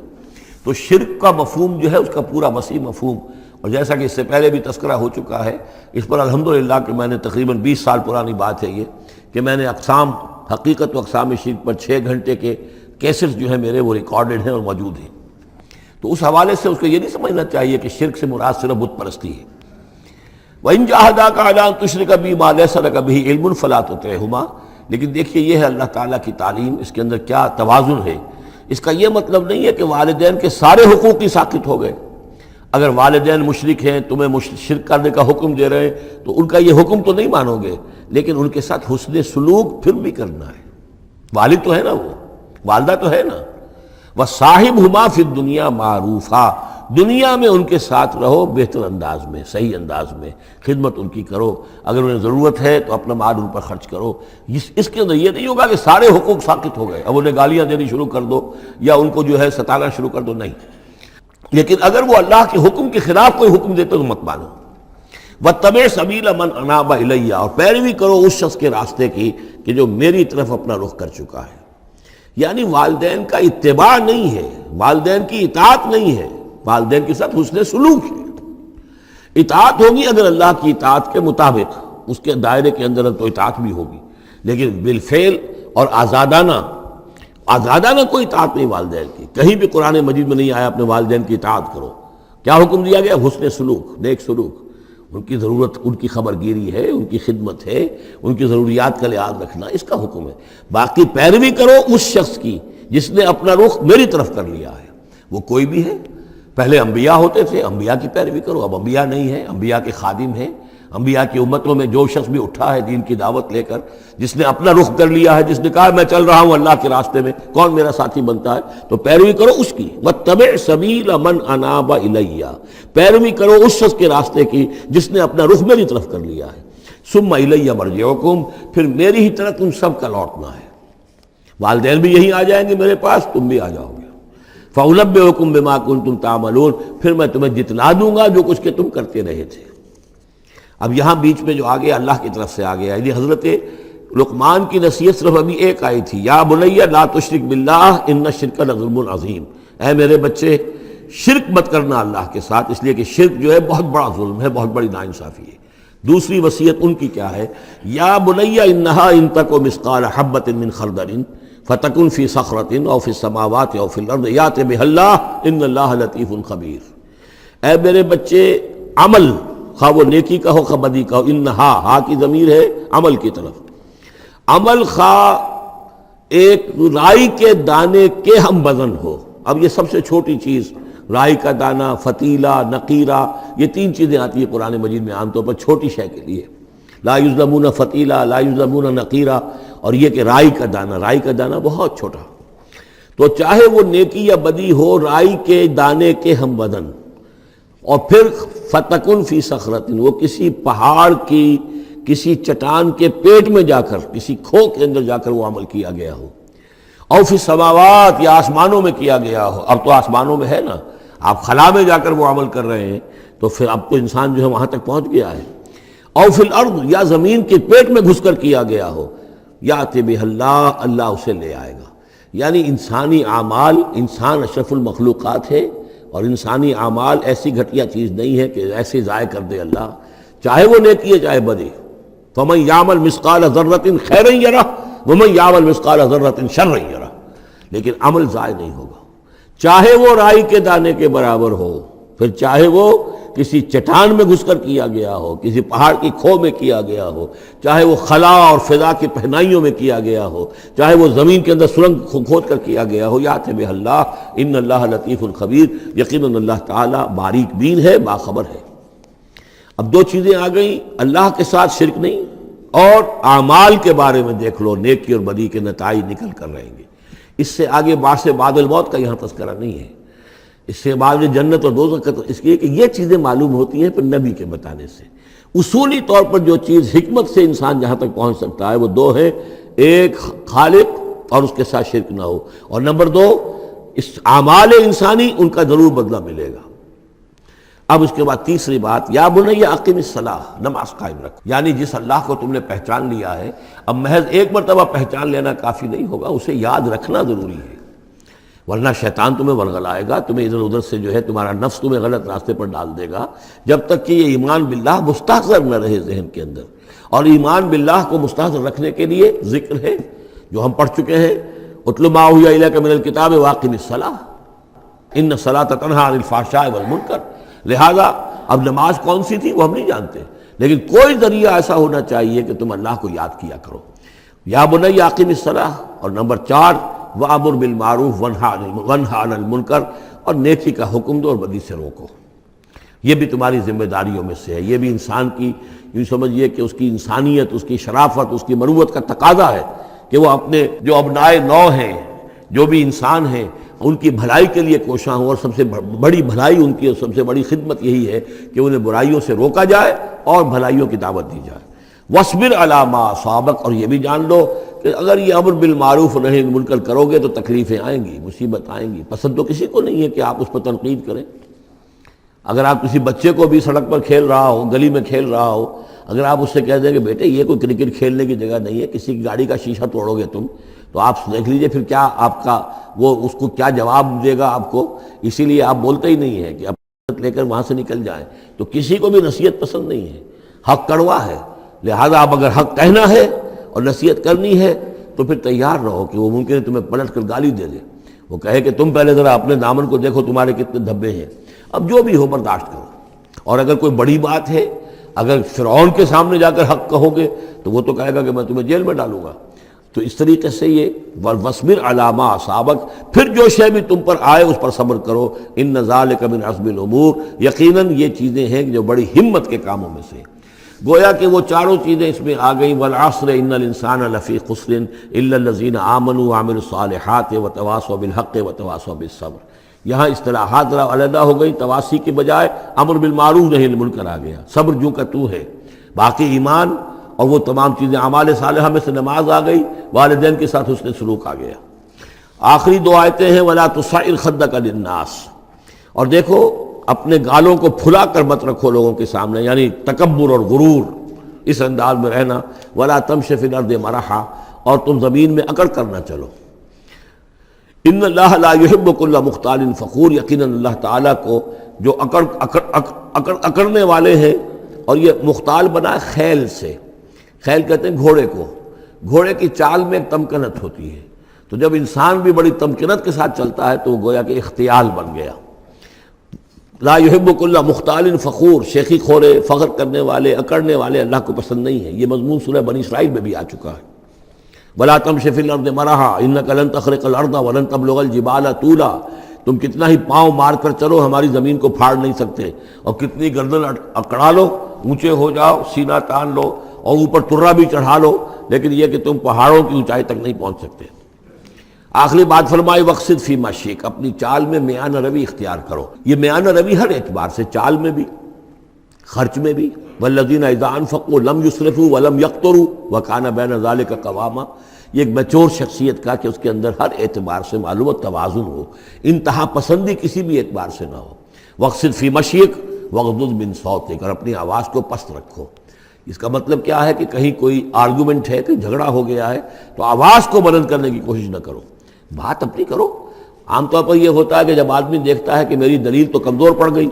تو شرک کا مفہوم جو ہے اس کا پورا وسیع مفہوم، اور جیسا کہ اس سے پہلے بھی تذکرہ ہو چکا ہے، اس پر الحمدللہ کہ میں نے تقریباً 20 سال پرانی بات ہے یہ، کہ میں نے اقسام حقیقت و اقسام شرک پر 6 گھنٹے کے کیسٹس جو ہیں میرے وہ ریکارڈڈ ہیں اور موجود ہیں۔ تو اس حوالے سے اس کو یہ نہیں سمجھنا چاہیے کہ شرک سے مراد صرف بت پرستی ہے۔ وَإِن جَاهَدَاكَ عَلَىٰ أَن تُشْرِكَ بِي مَا لَيْسَ لَكَ بِهِ عِلْمٌ فَلَا تُطِعْهُمَا، لیکن دیکھیے یہ ہے اللہ تعالیٰ کی تعلیم، اس کے اندر کیا توازن ہے۔ اس کا یہ مطلب نہیں ہے کہ والدین کے سارے حقوق ہی ساقط ہو گئے۔ اگر والدین مشرک ہیں، تمہیں شرک کرنے کا حکم دے رہے ہیں تو ان کا یہ حکم تو نہیں مانو گے، لیکن ان کے ساتھ حسن سلوک پھر بھی کرنا ہے۔ والد تو ہے نا، وہ والدہ تو ہے نا۔ وَصَاحِبْهُمَا فِي الدُّنْيَا مَعْرُوفًا، دنیا میں ان کے ساتھ رہو بہتر انداز میں، صحیح انداز میں خدمت ان کی کرو، اگر انہیں ضرورت ہے تو اپنا مال ان پر خرچ کرو۔ اس کے اندر یہ نہیں ہوگا کہ سارے حقوق ساقط ہو گئے، اب انہیں گالیاں دینی شروع کر دو یا ان کو جو ہے ستانا شروع کر دو، نہیں۔ لیکن اگر وہ اللہ کے حکم کے خلاف کوئی حکم دیتے تو مت مانو۔ وَاتَّبِعْ سَبِيلَ مَنْ أَنَابَ إِلَيَّ، اور پیروی کرو اس شخص کے راستے کی کہ جو میری طرف اپنا رخ کر چکا ہے۔ یعنی والدین کا اتباع نہیں ہے، والدین کی اطاعت نہیں ہے، والدین کے ساتھ حسن سلوک ہے۔ اطاعت ہوگی اگر اللہ کی اطاعت کے مطابق، اس کے دائرے کے اندر تو اطاعت بھی ہوگی، لیکن بالفعل اور آزادانہ کوئی اطاعت نہیں والدین کی۔ کہیں بھی قرآن مجید میں نہیں آیا اپنے والدین کی اطاعت کرو۔ کیا حکم دیا گیا؟ حسن سلوک، نیک سلوک، ان کی ضرورت، ان کی خبر گیری ہے، ان کی خدمت ہے، ان کی ضروریات کا لحاظ رکھنا، اس کا حکم ہے۔ باقی پیروی کرو اس شخص کی جس نے اپنا رخ میری طرف کر لیا ہے، وہ کوئی بھی ہے۔ پہلے انبیاء ہوتے تھے، انبیاء کی پیروی کرو، اب انبیاء نہیں ہیں، انبیاء کے خادم ہیں۔ انبیاء کی امتوں میں جو شخص بھی اٹھا ہے دین کی دعوت لے کر، جس نے اپنا رخ کر لیا ہے، جس نے کہا میں چل رہا ہوں اللہ کے راستے میں، کون میرا ساتھی بنتا ہے، تو پیروی کرو اس کی۔ وَاتَّبِعْ سَبِيلَ مَنْ أَنَابَ إِلَيَّ، پیروی کرو اس شخص کے راستے کی جس نے اپنا رخ میری طرف کر لیا ہے۔ ثُمَّ إِلَيَّ مَرْجِعُكُمْ، پھر میری ہی طرف تم سب کا لوٹنا ہے۔ والدین بھی یہیں آ جائیں گے میرے پاس، تم بھی آ جاؤ گے۔ فَأُنَبِّئُكُم بِمَا كُنتُمْ تَعْمَلُونَ، پھر میں تمہیں جتلا دوں گا جو کچھ کہ تم کرتے رہے تھے۔ اب یہاں بیچ میں جو آگے اللہ کی طرف سے آگے آئی، حضرت لقمان کی نصیحت صرف ابھی ایک آئی تھی، یا بنی لا تشرک باللہ ان الشرک لظلم عظیم، اے میرے بچے شرک مت کرنا اللہ کے ساتھ، اس لیے کہ شرک جو ہے بہت بڑا ظلم ہے، بہت بڑی ناانصافی ہے۔ دوسری وصیت ان کی کیا ہے؟ یا بنی انہا ان تک مثقال حبۃ من خردل فتکن فی صخرۃ او فی السماوات او فی الارض یأت بها اللہ ان اللہ لطیف خبیر، اے میرے بچے عمل، خواہ وہ نیکی کا ہو خواہ بدی کا ہو، انہا، ہا کی ضمیر ہے عمل کی طرف، عمل خواہ ایک رائی کے دانے کے ہم وزن ہو۔ اب یہ سب سے چھوٹی چیز، رائی کا دانہ، فتیلہ، نقیرہ، یہ 3 چیزیں آتی ہیں قرآن مجید میں عام طور پر چھوٹی شے کے لیے، لا یظلمون فتیلہ، لا یظلمون نقیرہ، اور یہ کہ رائی کا دانہ بہت چھوٹا، تو چاہے وہ نیکی یا بدی ہو رائی کے دانے کے ہم وزن۔ اور پھر فتکن فی صخرۃ، وہ کسی پہاڑ کی، کسی چٹان کے پیٹ میں جا کر، کسی کھو کے اندر جا کر وہ عمل کیا گیا ہو، او فی السماوات، یا آسمانوں میں کیا گیا ہو۔ اب تو آسمانوں میں ہے نا، آپ خلا میں جا کر وہ عمل کر رہے ہیں، تو پھر اب تو انسان جو ہے وہاں تک پہنچ گیا ہے۔ او فی الارض، یا زمین کے پیٹ میں گھس کر کیا گیا ہو، یأتی بہ اللہ، اللہ اسے لے آئے گا۔ یعنی انسانی اعمال، انسان اشرف المخلوقات ہے، اور انسانی اعمال ایسی گھٹیا چیز نہیں ہے کہ ایسے ضائع کر دے اللہ، چاہے وہ نیکی ہے چاہے بدی۔ فمن یعمل مثقال ذرۃ خیرا یرہ ومن یعمل مثقال ذرۃ شرا یرہ، لیکن عمل ضائع نہیں ہوگا، چاہے وہ رائی کے دانے کے برابر ہو، پھر چاہے وہ کسی چٹان میں گھس کر کیا گیا ہو، کسی پہاڑ کی کھو میں کیا گیا ہو، چاہے وہ خلا اور فضا کی پہنائیوں میں کیا گیا ہو، چاہے وہ زمین کے اندر سرنگ کھود کر کیا گیا ہو، یأتی بہ اللہ ان اللہ لطیف خبیر، یقیناً اللہ تعالیٰ باریک بین ہے، باخبر ہے۔ اب دو چیزیں آ گئیں، اللہ کے ساتھ شرک نہیں، اور اعمال کے بارے میں دیکھ لو، نیکی اور بدی کے نتائج نکل کر رہیں گے۔ اس سے آگے بعث بعد الموت کا یہاں تذکرہ نہیں ہے، اس سے بعد جنت اور دوزخ کا، اس لیے کہ یہ چیزیں معلوم ہوتی ہیں پھر نبی کے بتانے سے۔ اصولی طور پر جو چیز حکمت سے انسان جہاں تک پہنچ سکتا ہے وہ دو ہے، ایک خالق اور اس کے ساتھ شرک نہ ہو، اور نمبر دو اس اعمال انسانی ان کا ضرور بدلہ ملے گا۔ اب اس کے بعد تیسری بات، یا بنی اقم الصلاۃ، نماز قائم رکھ، یعنی جس اللہ کو تم نے پہچان لیا ہے، اب محض ایک مرتبہ پہچان لینا کافی نہیں ہوگا، اسے یاد رکھنا ضروری ہے، ورنہ شیطان تمہیں ورغلائے گا، تمہیں ادھر ادھر سے جو ہے تمہارا نفس تمہیں غلط راستے پر ڈال دے گا، جب تک کہ یہ ایمان باللہ مستحضر نہ رہے ذہن کے اندر۔ اور ایمان باللہ کو مستحضر رکھنے کے لیے ذکر ہے جو ہم پڑھ چکے ہیں، اتل ما اوحی الیک من الکتاب واقم الصلاۃ ان الصلاۃ تنہی عن الفحشاء والمنکر۔ لہذا اب نماز کون سی تھی وہ ہم نہیں جانتے، لیکن کوئی ذریعہ ایسا ہونا چاہیے کہ تم اللہ کو یاد کیا کرو۔ یا بنی اقم الصلاۃ، اور نمبر 4 وَأَمُرْ بِالْمَعْرُوفِ وَانْهَ عَنِ الْمُنْکَرِ، اور نیکی کا حکم دو اور بدی سے روکو۔ یہ بھی تمہاری ذمہ داریوں میں سے ہے، یہ بھی انسان کی، یوں سمجھیے کہ اس کی انسانیت، اس کی شرافت، اس کی مروت کا تقاضا ہے کہ وہ اپنے جو ابنائے نو ہیں، جو بھی انسان ہیں، ان کی بھلائی کے لیے کوشاں ہوں، اور سب سے بڑی بھلائی ان کی اور سب سے بڑی خدمت یہی ہے کہ انہیں برائیوں سے روکا جائے اور بھلائیوں کی دعوت دی جائے۔ وَاصْبِرْ عَلَىٰ مَا أَصَابَكَ، اور یہ بھی جان لو کہ اگر یہ امر بالمعروف نہی عن المنکر کرو گے تو تکلیفیں آئیں گی، مصیبت آئیں گی۔ پسند تو کسی کو نہیں ہے کہ آپ اس پر تنقید کریں۔ اگر آپ کسی بچے کو بھی سڑک پر کھیل رہا ہو، گلی میں کھیل رہا ہو، اگر آپ اس سے کہہ دیں کہ بیٹے یہ کوئی کرکٹ کھیلنے کی جگہ نہیں ہے، کسی کی گاڑی کا شیشہ توڑو گے تم، تو آپ دیکھ لیجئے پھر کیا آپ کا وہ اس کو کیا جواب دے گا آپ کو۔ اسی لیے آپ بولتے ہی نہیں ہیں کہ اب لے کر وہاں سے نکل جائیں، تو کسی کو بھی نصیحت پسند نہیں ہے، حق کڑوا ہے۔ لہذا آپ اگر حق کہنا ہے اور نصیحت کرنی ہے تو پھر تیار رہو کہ وہ ممکن ہے تمہیں پلٹ کر گالی دے دے، وہ کہے کہ تم پہلے ذرا اپنے دامن کو دیکھو تمہارے کتنے دھبے ہیں۔ اب جو بھی ہو برداشت کرو، اور اگر کوئی بڑی بات ہے، اگر فرعون کے سامنے جا کر حق کہو گے تو وہ تو کہے گا کہ میں تمہیں جیل میں ڈالوں گا۔ تو اس طریقے سے یہ وَاصْبِرْ عَلَىٰ مَا أَصَابَكَ، پھر جو شے بھی تم پر آئے اس پر صبر کرو، إِنَّ ذَلِكَ مِنْ عَزْمِ الْأُمُورِ، یقیناً یہ چیزیں ہیں جو بڑی ہمت کے کاموں میں سے۔ گویا کہ وہ چاروں چیزیں اس میں آ گئیں، وَالْعَصْرِ إِنَّ الْإِنسَانَ لَفِي خُسْرٍ إِلَّا الَّذِينَ آمَنُوا وَعَمِلُوا الصَّالِحَاتِ وَتَوَاصَوْا بِالْحَقِّ وَتَوَاصَوْا بِالصَّبْرِ۔ یہاں اصطلاحات ذرا علیحدہ ہو گئی، تواصی کے بجائے امر بالمعروف نہی عن المنکر آ گیا، صبر جو کا تو ہے، باقی ایمان اور وہ تمام چیزیں، اعمال صالحہ میں سے نماز آ گئی، والدین کے ساتھ حسن سلوک آ گیا۔ آخری دو آیتیں ہیں وَلَا تُصَعِّرْ خَدَّكَ لِلنَّاسِ، اور دیکھو اپنے گالوں کو پھلا کر مت رکھو لوگوں کے سامنے، یعنی تکبر اور غرور، اس انداز میں رہنا۔ وَلَا تَمْشِ فِي الْأَرْضِ مَرَحًا، اور تم زمین میں اکڑ کر نہ چلو۔ ان اللہ لا يحب كل مختال فخور، یقیناً اللہ تعالیٰ کو جو اکڑنے والے ہیں، اور یہ مختال بنا خیل سے، خیل کہتے ہیں گھوڑے کو، گھوڑے کی چال میں ایک تمکنت ہوتی ہے، تو جب انسان بھی بڑی تمکنت کے ساتھ چلتا ہے تو وہ گویا کہ اختیال بن گیا۔ لا يحب كل مختال فخور، شیخی خورے، فخر کرنے والے، اکڑنے والے اللہ کو پسند نہیں ہے۔ یہ مضمون سورہ بنی اسرائیل میں بھی آ چکا ہے۔ وَلَا تَمْشِ فِي الْأَرْضِ مَرَحًا إِنَّكَ لَن تَخْرِقَ الْأَرْضَ وَلَن تَبْلُغَ الْجِبَالَ طُولًا، تم کتنا ہی پاؤں مار کر چلو ہماری زمین کو پھاڑ نہیں سکتے، اور کتنی گردن اکڑا لو، اونچے ہو جاؤ، سینہ تان لو اور اوپر ترا بھی چڑھا لو، لیکن یہ کہ تم پہاڑوں کی اونچائی تک نہیں پہنچ سکتے۔ آخری بات فرمائی وَاقْصِدْ فِي مَشْيِكَ، اپنی چال میں میانہ روی اختیار کرو۔ یہ میانہ روی ہر اعتبار سے، چال میں بھی، خرچ میں بھی، وَالَّذِينَ إِذَا أَنفَقُوا لَمْ يُسْرِفُوا وَلَمْ يَقْتُرُوا وَكَانَ بَيْنَ ذَلِكَ قَوَامًا، یہ ایک میچور شخصیت کا کہ اس کے اندر ہر اعتبار سے معلوم و توازن ہو، انتہا پسندی کسی بھی اعتبار سے نہ ہو۔ وَاقْصِدْ فِي مَشْيِكَ، وغضض من صوتک، اور اپنی آواز کو پست رکھو۔ اس کا مطلب کیا ہے کہ کہیں کوئی آرگومنٹ ہے، کہ جھگڑا ہو گیا ہے تو آواز کو بلند کرنے کی کوشش نہ کرو، بات اپنی کرو۔ عام طور پر یہ ہوتا ہے کہ جب آدمی دیکھتا ہے کہ میری دلیل تو کمزور پڑ گئی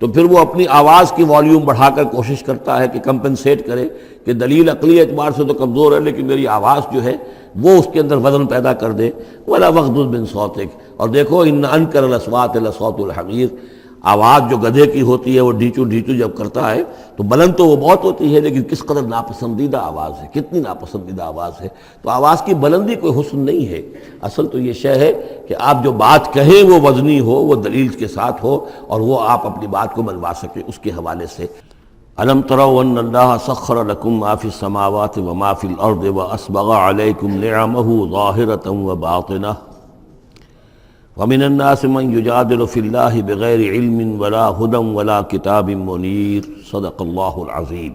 تو پھر وہ اپنی آواز کی والیوم بڑھا کر کوشش کرتا ہے کہ کمپنسیٹ کرے کہ دلیل عقلی اعتبار سے تو کمزور ہے لیکن میری آواز جو ہے وہ اس کے اندر وزن پیدا کر دے۔ وَلَا وَغْضُضْ مِنْ صَوْتِكَ، اور دیکھو ان انکر الاصوات لصوت الحمیر، آواز جو گدھے کی ہوتی ہے وہ ڈھیچو ڈھیچو جب کرتا ہے تو بلند تو وہ بہت ہوتی ہے لیکن کس قدر ناپسندیدہ آواز ہے، کتنی ناپسندیدہ آواز ہے۔ تو آواز کی بلندی کوئی حسن نہیں ہے، اصل تو یہ شے ہے کہ آپ جو بات کہیں وہ وزنی ہو، وہ دلیل کے ساتھ ہو، اور وہ آپ اپنی بات کو منوا سکیں اس کے حوالے سے۔ الم تروا ان اللہ سخر لکم ما فی السماوات وما فی الارض واسبغ علیکم نعمہ ظاہرۃ وباطنہ ومن الناس من یجادل فی اللہ بغیر علم ولا ہدی ولا کتاب منیر، صدق اللہ العظیم۔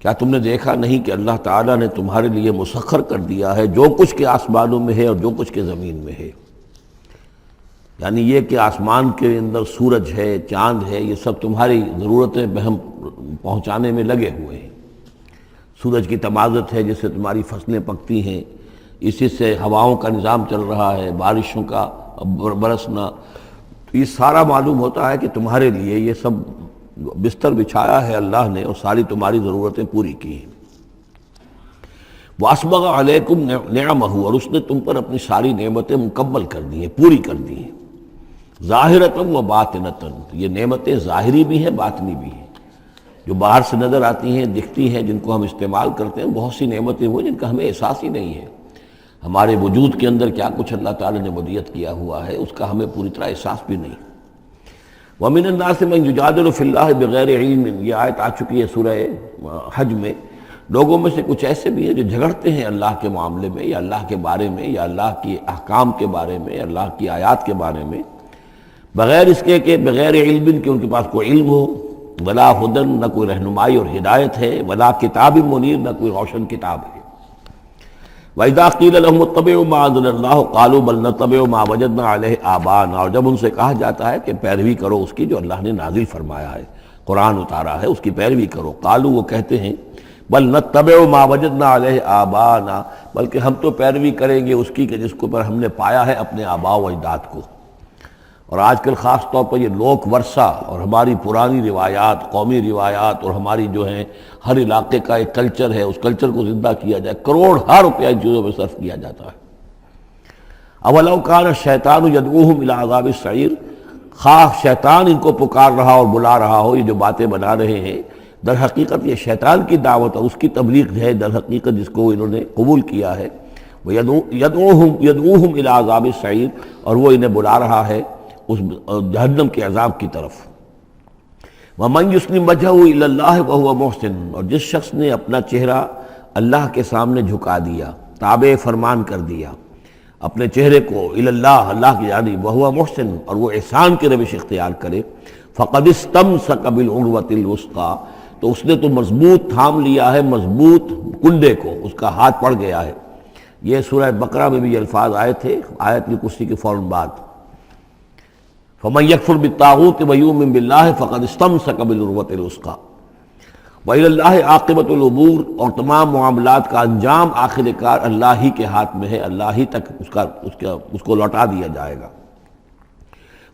کیا تم نے دیکھا نہیں کہ اللہ تعالیٰ نے تمہارے لیے مسخر کر دیا ہے جو کچھ کے آسمانوں میں ہے اور جو کچھ کے زمین میں ہے؟ یعنی یہ کہ آسمان کے اندر سورج ہے، چاند ہے، یہ سب تمہاری ضرورتیں بہم پہنچانے میں لگے ہوئے ہیں۔ سورج کی تمازت ہے جس سے تمہاری فصلیں پکتی ہیں، اسی سے ہواؤں کا نظام چل رہا ہے، بارشوں کا برسنا، تو یہ سارا معلوم ہوتا ہے کہ تمہارے لیے یہ سب بستر بچھایا ہے اللہ نے اور ساری تمہاری ضرورتیں پوری کی ہیں۔ وَأَسْبَغَ عَلَيْكُمْ نِعَمَهُ، اور اس نے تم پر اپنی ساری نعمتیں مکمل کر دی ہیں، پوری کر دی ہیں۔ ظاہرۃ و باطنۃ، یہ نعمتیں ظاہری بھی ہیں، باطنی بھی ہیں، جو باہر سے نظر آتی ہیں، دکھتی ہیں، جن کو ہم استعمال کرتے ہیں۔ بہت سی نعمتیں وہ جن کا ہمیں احساس ہی نہیں ہے، ہمارے وجود کے اندر کیا کچھ اللہ تعالیٰ نے ودیت کیا ہوا ہے اس کا ہمیں پوری طرح احساس بھی نہیں۔ وَمِنَ النَّاسِ مَن يُجَادِلُ فِي اللَّهِ بِغَيْرِ عِلْمٍ، یہ آیت آ چکی ہے سورہ حج میں۔ لوگوں میں سے کچھ ایسے بھی ہیں جو جھگڑتے ہیں اللہ کے معاملے میں، یا اللہ کے بارے میں، یا اللہ کے احکام کے بارے میں، اللہ کی آیات کے بارے میں، بغیر اس کے کہ بغیر علم کہ ان کے پاس کوئی علم ہو، ولا ہدن، نہ کوئی رہنمائی اور ہدایت ہے، ولا کتاب منیر، نہ کوئی روشن کتاب ہے۔ وَإِذَا قِيلَ لَهُمُ اتَّبِعُوا مَا أَنزَلَ اللَّهُ قَالُوا بَلْ نَتَّبِعُ مَا وَجَدْنَا عَلَيْهِ آبَاءَنَا، اور جب ان سے کہا جاتا ہے کہ پیروی کرو اس کی جو اللہ نے نازل فرمایا ہے، قرآن اتارا ہے، اس کی پیروی کرو۔ قالوا، وہ کہتے ہیں، بل نتبع ما وجدنا علیہ آباءنا، بلکہ ہم تو پیروی کریں گے اس کی کہ جس کو پر ہم نے پایا ہے اپنے آباء و اجداد کو۔ اور آج کل خاص طور پر یہ لوک ورثہ اور ہماری پرانی روایات، قومی روایات، اور ہماری جو ہیں ہر علاقے کا ایک کلچر ہے، اس کلچر کو زندہ کیا جائے، کروڑ ہر روپیہ ان چیزوں میں صرف کیا جاتا ہے۔ اولو کان الشیطان یدعوہم الی عذاب السعیر، خواہ شیطان ان کو پکار رہا اور بلا رہا ہو، یہ جو باتیں بنا رہے ہیں در حقیقت یہ شیطان کی دعوت اور اس کی تبلیغ ہے در حقیقت، جس کو انہوں نے قبول کیا ہے۔ یدعوہم الی عذاب السعیر، اور وہ انہیں بلا رہا ہے اس جہنم کے عذاب کی طرف۔ وَمَن يُسْلِمْ وَجْهَهُ إِلَى اللَّهِ وَهُوَ مُحْسِنٌ، اور جس شخص نے اپنا چہرہ اللہ کے سامنے جھکا دیا، تابع فرمان کر دیا اپنے چہرے کو الی اللہ، اللہ کی جانب، وَهُوَ مُحْسِنٌ، اور وہ احسان کی روش اختیار کرے، فَقَدِ اسْتَمْسَكَ بِالْعُرْوَةِ الْوُثْقَىٰ، تو اس نے تو مضبوط تھام لیا ہے، مضبوط کنڈے کو، اس کا ہاتھ پڑ گیا ہے۔ یہ سورہ بقرہ میں بھی یہ الفاظ آئے تھے آیت الکرسی کے فوراً بعد۔ فَمَن يَكْفُرْ بِالطَّاغُوتِ وَيُؤْمِن بِاللَّهِ فَقَدِ اسْتَمْسَكَ بِالْعُرْوَةِ الْوُثْقَىٰ وَإِلَى اللَّهِ عَاقِبَةُ الْأُمُورِ، اور تمام معاملات کا انجام آخر کار اللہ ہی کے ہاتھ میں ہے، اللہ ہی تک اس کو لوٹا دیا جائے گا۔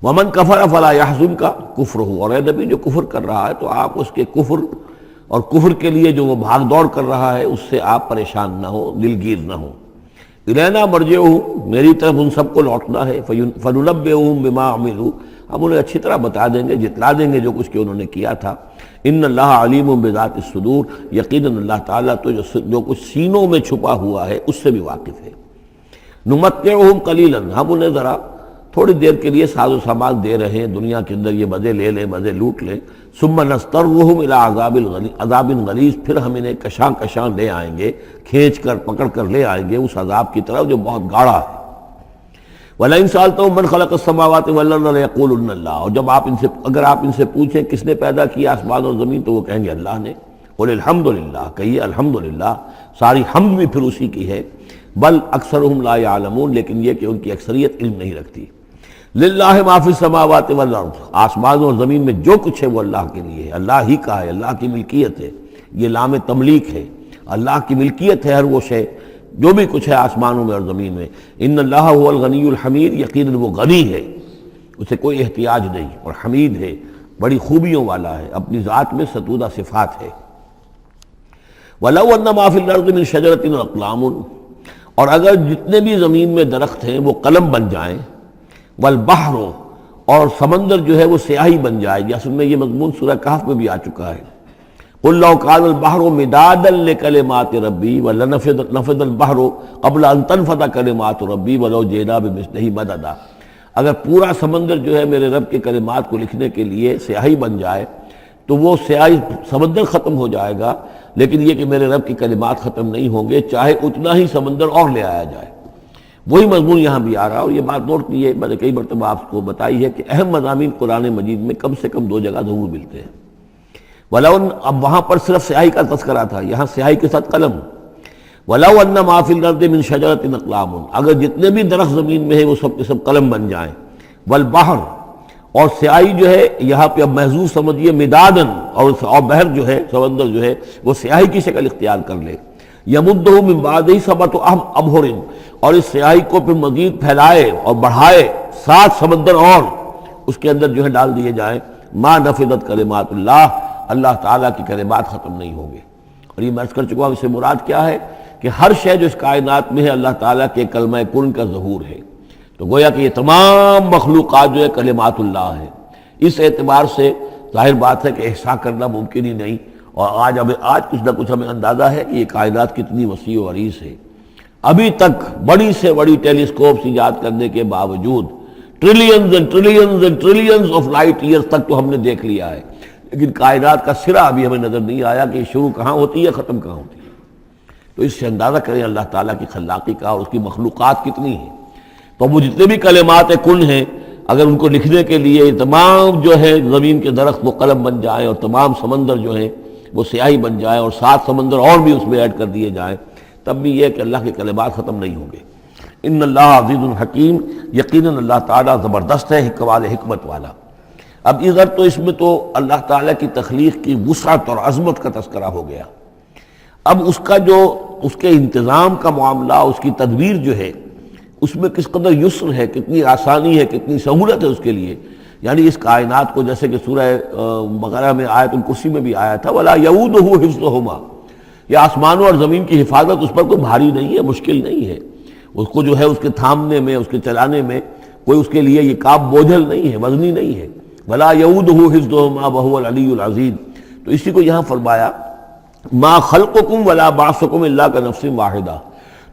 وَمَن كَفَرَ فَلَا يَحْزُنْكَ كُفْرُهُ، اور اے نبی جو کفر کر رہا ہے تو آپ اس کے کفر اور کفر کے لیے جو وہ بھاگ دوڑ کر رہا ہے اس سے آپ پریشان نہ ہو، دلگیر نہ ہو۔ الینا مرجعہم، میری طرف ان سب کو لوٹنا ہے، فننبئہم بما عملوا، ہم انہیں اچھی طرح بتا دیں گے، جتلا دیں گے جو کچھ کہ انہوں نے کیا تھا۔ ان اللہ علیم بذات الصدور، یقیناً اللہ تعالیٰ تو جو کچھ سینوں میں چھپا ہوا ہے اس سے بھی واقف ہے۔ نمتعہم قلیلا، ہم انہیں ذرا تھوڑی دیر کے لیے ساز و سامان دے رہے ہیں، دنیا کے اندر یہ مزے لے لیں، مزے لوٹ لیں۔ ثم نضطرهم الى عذاب غلیظ، پھر ہم انہیں کشاں کشاں لے آئیں گے، کھینچ کر پکڑ کر لے آئیں گے اس عذاب کی طرف جو بہت گاڑا ہے۔ وَلَئِن سَأَلْتَهُم مَّن خَلَقَ السَّمَاوَاتِ وَالْأَرْضَ لَيَقُولُنَّ اللَّهُ، اور جب اگر آپ ان سے پوچھیں کس نے پیدا کیا آسمان اور زمین تو وہ کہیں گے اللہ نے۔ قُلِ الْحَمْدُ لِلَّهِ، کہیے الحمدللہ، ساری حمد بھی پھر اسی کی ہے۔ بل اکثرهم لا يعلمون، لیکن یہ کہ ان کی اکثریت علم نہیں رکھتی۔ للہ ما فی السماوات والارض، آسمانوں اور زمین میں جو کچھ ہے وہ اللہ کے لیے ہے، اللہ ہی کا ہے، اللہ کی ملکیت ہے، یہ لام تملیک ہے، اللہ کی ملکیت ہے ہر وہ شے جو بھی کچھ ہے آسمانوں میں اور زمین میں۔ ان اللہ هو الغنی الحمید، یقیناً وہ غنی ہے، اسے کوئی احتیاج نہیں، اور حمید ہے، بڑی خوبیوں والا ہے، اپنی ذات میں ستودہ صفات ہے۔ وَلَوْ أَنَّ مَا فِي الْأَرْضِ مِنْ شَجَرَةٍ أَقْلَامٌ، اور اگر جتنے بھی زمین میں درخت ہیں وہ قلم بن جائیں، والبحر، اور سمندر جو ہے وہ سیاہی بن جائے، جیسے میں یہ مضمون سورہ کہف میں بھی آ چکا ہے۔ قُلْ لَوْ كَانَ الْبَحْرُ مِدَادًا لِكَلِمَاتِ رَبِّي وَلَنَفِدَ الْبَحْرُ قَبْلَ أَن تَنفَدَ كَلِمَاتُ رَبِّي وَلَوْ جِئْنَا بِمِثْلِهِ مَدَدًا، اگر پورا سمندر جو ہے میرے رب کے کلمات کو لکھنے کے لیے سیاہی بن جائے تو وہ سیاہی سمندر ختم ہو جائے گا، لیکن یہ کہ میرے رب کے کلمات ختم نہیں ہوں گے چاہے اتنا ہی سمندر اور لے آیا جائے۔ وہی مضمون یہاں بھی آ رہا، اور یہ بات نوٹ کی ہے، میں نے کئی مرتبہ آپ کو بتائی ہے کہ اہم مضامین قرآن مجید میں کم سے کم دو جگہ ضرور ملتے ہیں۔ وَلَوْ، اب وہاں پر صرف سیاہی کا تذکرہ تھا، یہاں سیاہی کے ساتھ قلم۔ وَلَوْ أَنَّ مَا فِي الْأَرْضِ مِنْ شَجَرَةٍ أَقْلَامٌ، اگر جتنے بھی درخت زمین میں ہیں وہ سب کے سب قلم بن جائیں، والبحر، اور سیاہی جو ہے یہاں پہ اب محظوظ سمجھیے مدادن، اور بحر جو ہے سمندر جو ہے وہ سیاہی کی شکل اختیار کر لے، یمدہ من بعدہ سبعۃ ابحر، اور اس سیاہی کو پھر مزید پھیلائے اور بڑھائے 7 سمندر اور اس کے اندر جو ہے ڈال دیے جائیں، ما نفدت کلمات اللہ، اللہ تعالیٰ کی کلمات ختم نہیں ہوں گے۔ اور یہ میں عرض کر چکا ہوں، اس سے مراد کیا ہے کہ ہر شے جو اس کائنات میں ہے اللہ تعالیٰ کے کلمہ کن کا ظہور ہے، تو گویا کہ یہ تمام مخلوقات جو ہے کلمات اللہ ہے۔ اس اعتبار سے ظاہر بات ہے کہ احصاء کرنا ممکن ہی نہیں، اور آج کچھ نہ کچھ ہمیں اندازہ ہے کہ یہ کائنات کتنی وسیع و عریض ہے۔ ابھی تک بڑی سے بڑی ٹیلیسکوپس ایجاد کرنے کے باوجود trillions and trillions and trillions of light years تک تو ہم نے دیکھ لیا ہے، لیکن کائنات کا سرا ابھی ہمیں نظر نہیں آیا کہ شروع کہاں ہوتی ہے ختم کہاں ہوتی ہے۔ تو اس سے اندازہ کریں اللہ تعالیٰ کی خلاقی کا اور اس کی مخلوقات کتنی ہیں۔ تو وہ جتنے بھی کلمات کن ہیں، اگر ان کو لکھنے کے لیے تمام جو ہے زمین کے درخت وہ قلم بن جائیں، اور تمام سمندر جو ہیں وہ سیاہی بن جائیں، اور 7 سمندر اور بھی اس میں ایڈ کر دیے جائیں، تب بھی یہ کہ اللہ کے کلمات ختم نہیں ہوں گے۔ ان اللہ عزیز الحکیم، یقیناً اللہ تعالیٰ زبردست ہے، حکمت والا۔ اب ادھر تو اس میں تو اللہ تعالیٰ کی تخلیق کی وسعت اور عظمت کا تذکرہ ہو گیا، اب اس کا جو اس کے انتظام کا معاملہ، اس کی تدبیر جو ہے اس میں کس قدر یسر ہے، کتنی آسانی ہے، کتنی سہولت ہے اس کے لیے۔ یعنی اس کائنات کو جیسے کہ سورہ بقرہ میں آیت الکرسی میں بھی آیا تھا، وَلَا يَئُودُهُ حِفْظُهُمَا، یہ آسمانوں اور زمین کی حفاظت اس پر کوئی بھاری نہیں ہے، مشکل نہیں ہے، اس کو جو ہے اس کے تھامنے میں، اس کے چلانے میں کوئی اس کے لیے یہ کام بوجھل نہیں ہے، وزنی نہیں ہے۔ وَلَا يَئُودُهُ حِفْظُهُمَا وَهُوَ الْعَلِيُّ الْعَظِيمُ، تو اسی کو یہاں فرمایا مَا خَلْقُكُمْ وَلَا بَعْثُكُمْ إِلَّا كَنَفْسٍ وَاحِدَةٍ،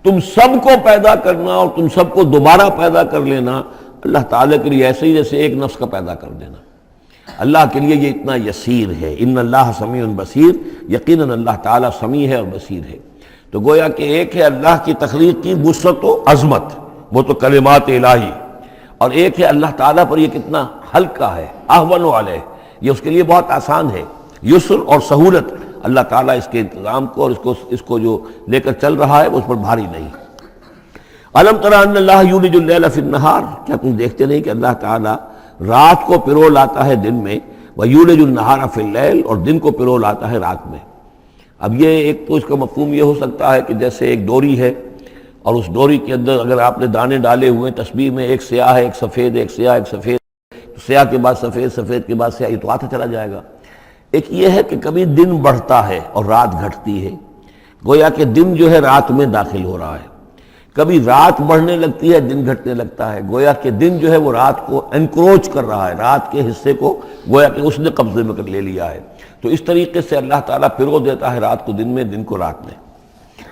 تم سب کو پیدا کرنا اور تم سب کو دوبارہ پیدا کر لینا اللہ تعالیٰ کے لیے ایسے ہی جیسے ایک نفس کا پیدا کر دینا، اللہ کے لیے یہ اتنا یسیر ہے۔ ان اللہ سمیع بصیر، یقیناً اللہ تعالیٰ سمیع ہے اور بصیر ہے۔ تو گویا کہ ایک ہے اللہ کی تخلیق کی وسعت و عظمت، وہ تو کلمات الہی، اور ایک ہے اللہ تعالیٰ پر یہ کتنا ہلکا ہے، اہون علیہ، یہ اس کے لیے بہت آسان ہے، یسر اور سہولت اللہ تعالیٰ اس کے انتظام کو اور اس کو جو لے کر چل رہا ہے اس پر بھاری نہیں۔ الم تری ان اللہ یولج اللیل فی النہار، کیا تم دیکھتے نہیں کہ اللہ تعالیٰ رات کو پرو لاتا ہے دن میں، ویولج النہار فی اللیل، اور دن کو پرو لاتا ہے رات میں۔ اب یہ ایک تو اس کا مفہوم یہ ہو سکتا ہے کہ جیسے ایک ڈوری ہے، اور اس ڈوری کے اندر اگر آپ نے دانے ڈالے ہوئے تسبیح میں، ایک سیاہ ہے ایک سفید، ایک سیاہ ایک سفید، سیاہ کے بعد سفید، سفید کے بعد سیاہ، یہ تو آتا چلا جائے گا۔ ایک یہ ہے کہ کبھی دن بڑھتا ہے اور رات گھٹتی ہے، گویا کہ دن جو ہے رات میں داخل ہو رہا ہے، کبھی رات بڑھنے لگتی ہے دن گھٹنے لگتا ہے، گویا کہ دن جو ہے وہ رات کو انکروچ کر رہا ہے، رات کے حصے کو گویا کہ اس نے قبضے میں کر لے لیا ہے۔ تو اس طریقے سے اللہ تعالیٰ پرو دیتا ہے رات کو دن میں، دن کو رات میں۔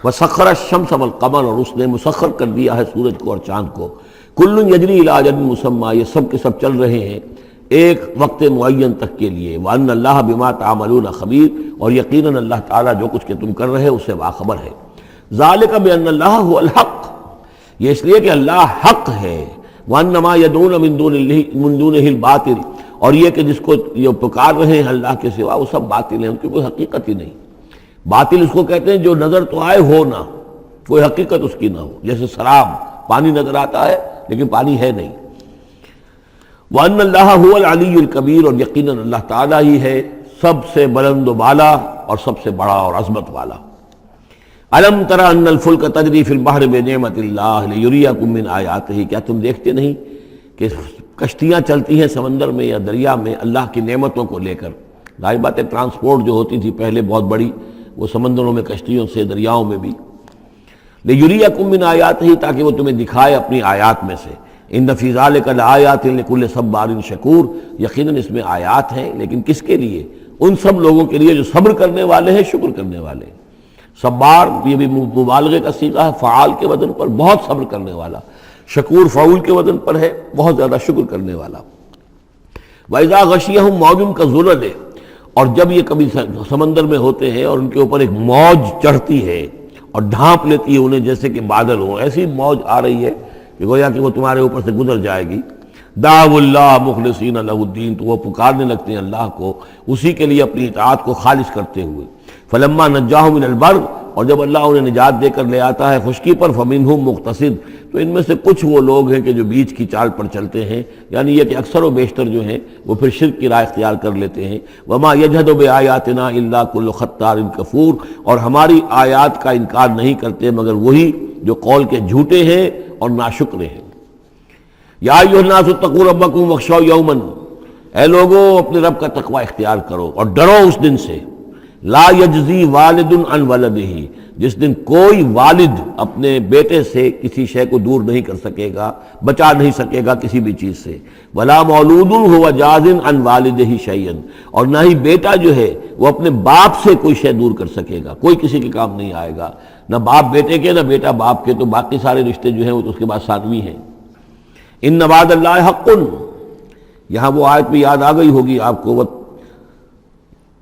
وَسَخَّرَ الشَّمْسَ وَالْقَمَرَ، اور اس نے مسخر کر دیا ہے سورج کو اور چاند کو، كُلٌّ يَجْرِي إِلَىٰ أَجَلٍ مُّسَمًّى، یہ سب کے سب چل رہے ہیں ایک وقت معین تک کے لیے۔ وَأَنَّ اللَّهَ بِمَا تَعْمَلُونَ خَبِيرٌ، اور یقیناً اللہ تعالیٰ جو کچھ کہ تم کر رہے اس سے باخبر ہے۔ ذَلِكَ بِأَنَّ اللَّهَ هُوَ الْحَقُّ، یہ اس لیے کہ اللہ حق ہے۔ وَأَنَّ مَا يَدْعُونَ مِن دُونِهِ الْبَاطِلُ، اور یہ کہ جس کو یہ پکار رہے ہیں اللہ کے سوا وہ سب باطل ہیں، ان کی کوئی حقیقت ہی نہیں۔ باطل اس کو کہتے ہیں جو نظر تو آئے ہو نہ، کوئی حقیقت اس کی نہ ہو، جیسے سراب، پانی نظر آتا ہے لیکن پانی ہے نہیں۔ وَأَنَّ اللَّهَ هُوَ الْعَلِيُّ الْكَبِيرُ، اور یقیناً اللہ تعالیٰ ہی ہے سب سے بلند و بالا اور سب سے بڑا اور عظمت والا۔ أَلَمْ تَرَ أَنَّ الْفُلْكَ تَجْرِي فِي الْبَحْرِ بِنِعْمَتِ اللَّهِ لِيُرِيَكُم مِّنْ آيَاتِهِ، کیا تم دیکھتے نہیں کہ کشتیاں چلتی ہیں سمندر میں یا دریا میں اللہ کی نعمتوں کو لے کر؟ ظاہر بات ہے ٹرانسپورٹ جو ہوتی تھی پہلے بہت بڑی، وہ سمندروں میں کشتیوں سے، دریاؤں میں بھی۔ لِيُرِيَكُم مِّنْ آيَاتِهِ، تاکہ وہ تمہیں دکھائے اپنی آیات میں سے۔ ان فی ذلک لآیات لکل صبار شکور، یقیناً اس میں آیات ہیں، لیکن کس کے لیے؟ ان سب لوگوں کے لیے جو صبر کرنے والے ہیں، شکر کرنے والے ہیں۔ صبار یہ بھی مبالغے کا صیغہ ہے، فعال کے وزن پر، بہت صبر کرنے والا۔ شکور فعول کے وزن پر ہے، بہت زیادہ شکر کرنے والا۔ وَإِذَا غَشِيَهُم مَّوْجٌ كَالظُّلَلِ، اور جب یہ کبھی سمندر میں ہوتے ہیں اور ان کے اوپر ایک موج چڑھتی ہے اور ڈھانپ لیتی ہے انہیں جیسے کہ بادل ہوں، ایسی موج آ رہی ہے کہ گویا کہ وہ تمہارے اوپر سے گزر جائے گی۔ دعوا اللہ مخلصین لہ الدین، تو وہ پکارنے لگتے ہیں اللہ کو اسی کے لیے اپنی اطاعت کو خالص کرتے ہوئے۔ فلما نجاہم من البر، اور جب اللہ انہیں نجات دے کر لے آتا ہے خشکی پر، فمنہم مقتصد، تو ان میں سے کچھ وہ لوگ ہیں کہ جو بیچ کی چال پر چلتے ہیں، یعنی یہ کہ اکثر و بیشتر جو ہیں وہ پھر شرک کی راہ اختیار کر لیتے ہیں۔ وما یجحد بآیاتنا الا کل ختار کفور، اور ہماری آیات کا انکار نہیں کرتے مگر وہی جو قول کے جھوٹے ہیں اور ناشکرے ہیں۔ یا ایھا الناس اتقوا ربکم واخشوا یوما، اے لوگو اپنے رب کا تقوی اختیار کرو اور ڈرو اس دن سے، لا یجزی والد عن ولدہ، جس دن کوئی والد اپنے بیٹے سے کسی شے کو دور نہیں کر سکے گا، بچا نہیں سکے گا کسی بھی چیز سے، ولا مولود هو جاز عن والدہ شیئا، اور نہ ہی بیٹا جو ہے وہ اپنے باپ سے کوئی شے دور کر سکے گا، کوئی کسی کے کام نہیں آئے گا، نہ باپ بیٹے کے نہ بیٹا باپ کے، تو باقی سارے رشتے جو ہیں وہ تو اس کے بعد ثانوی ہیں۔ ان وعد اللہ حق، یہاں وہ آیت بھی یاد آ گئی ہوگی آپ کو،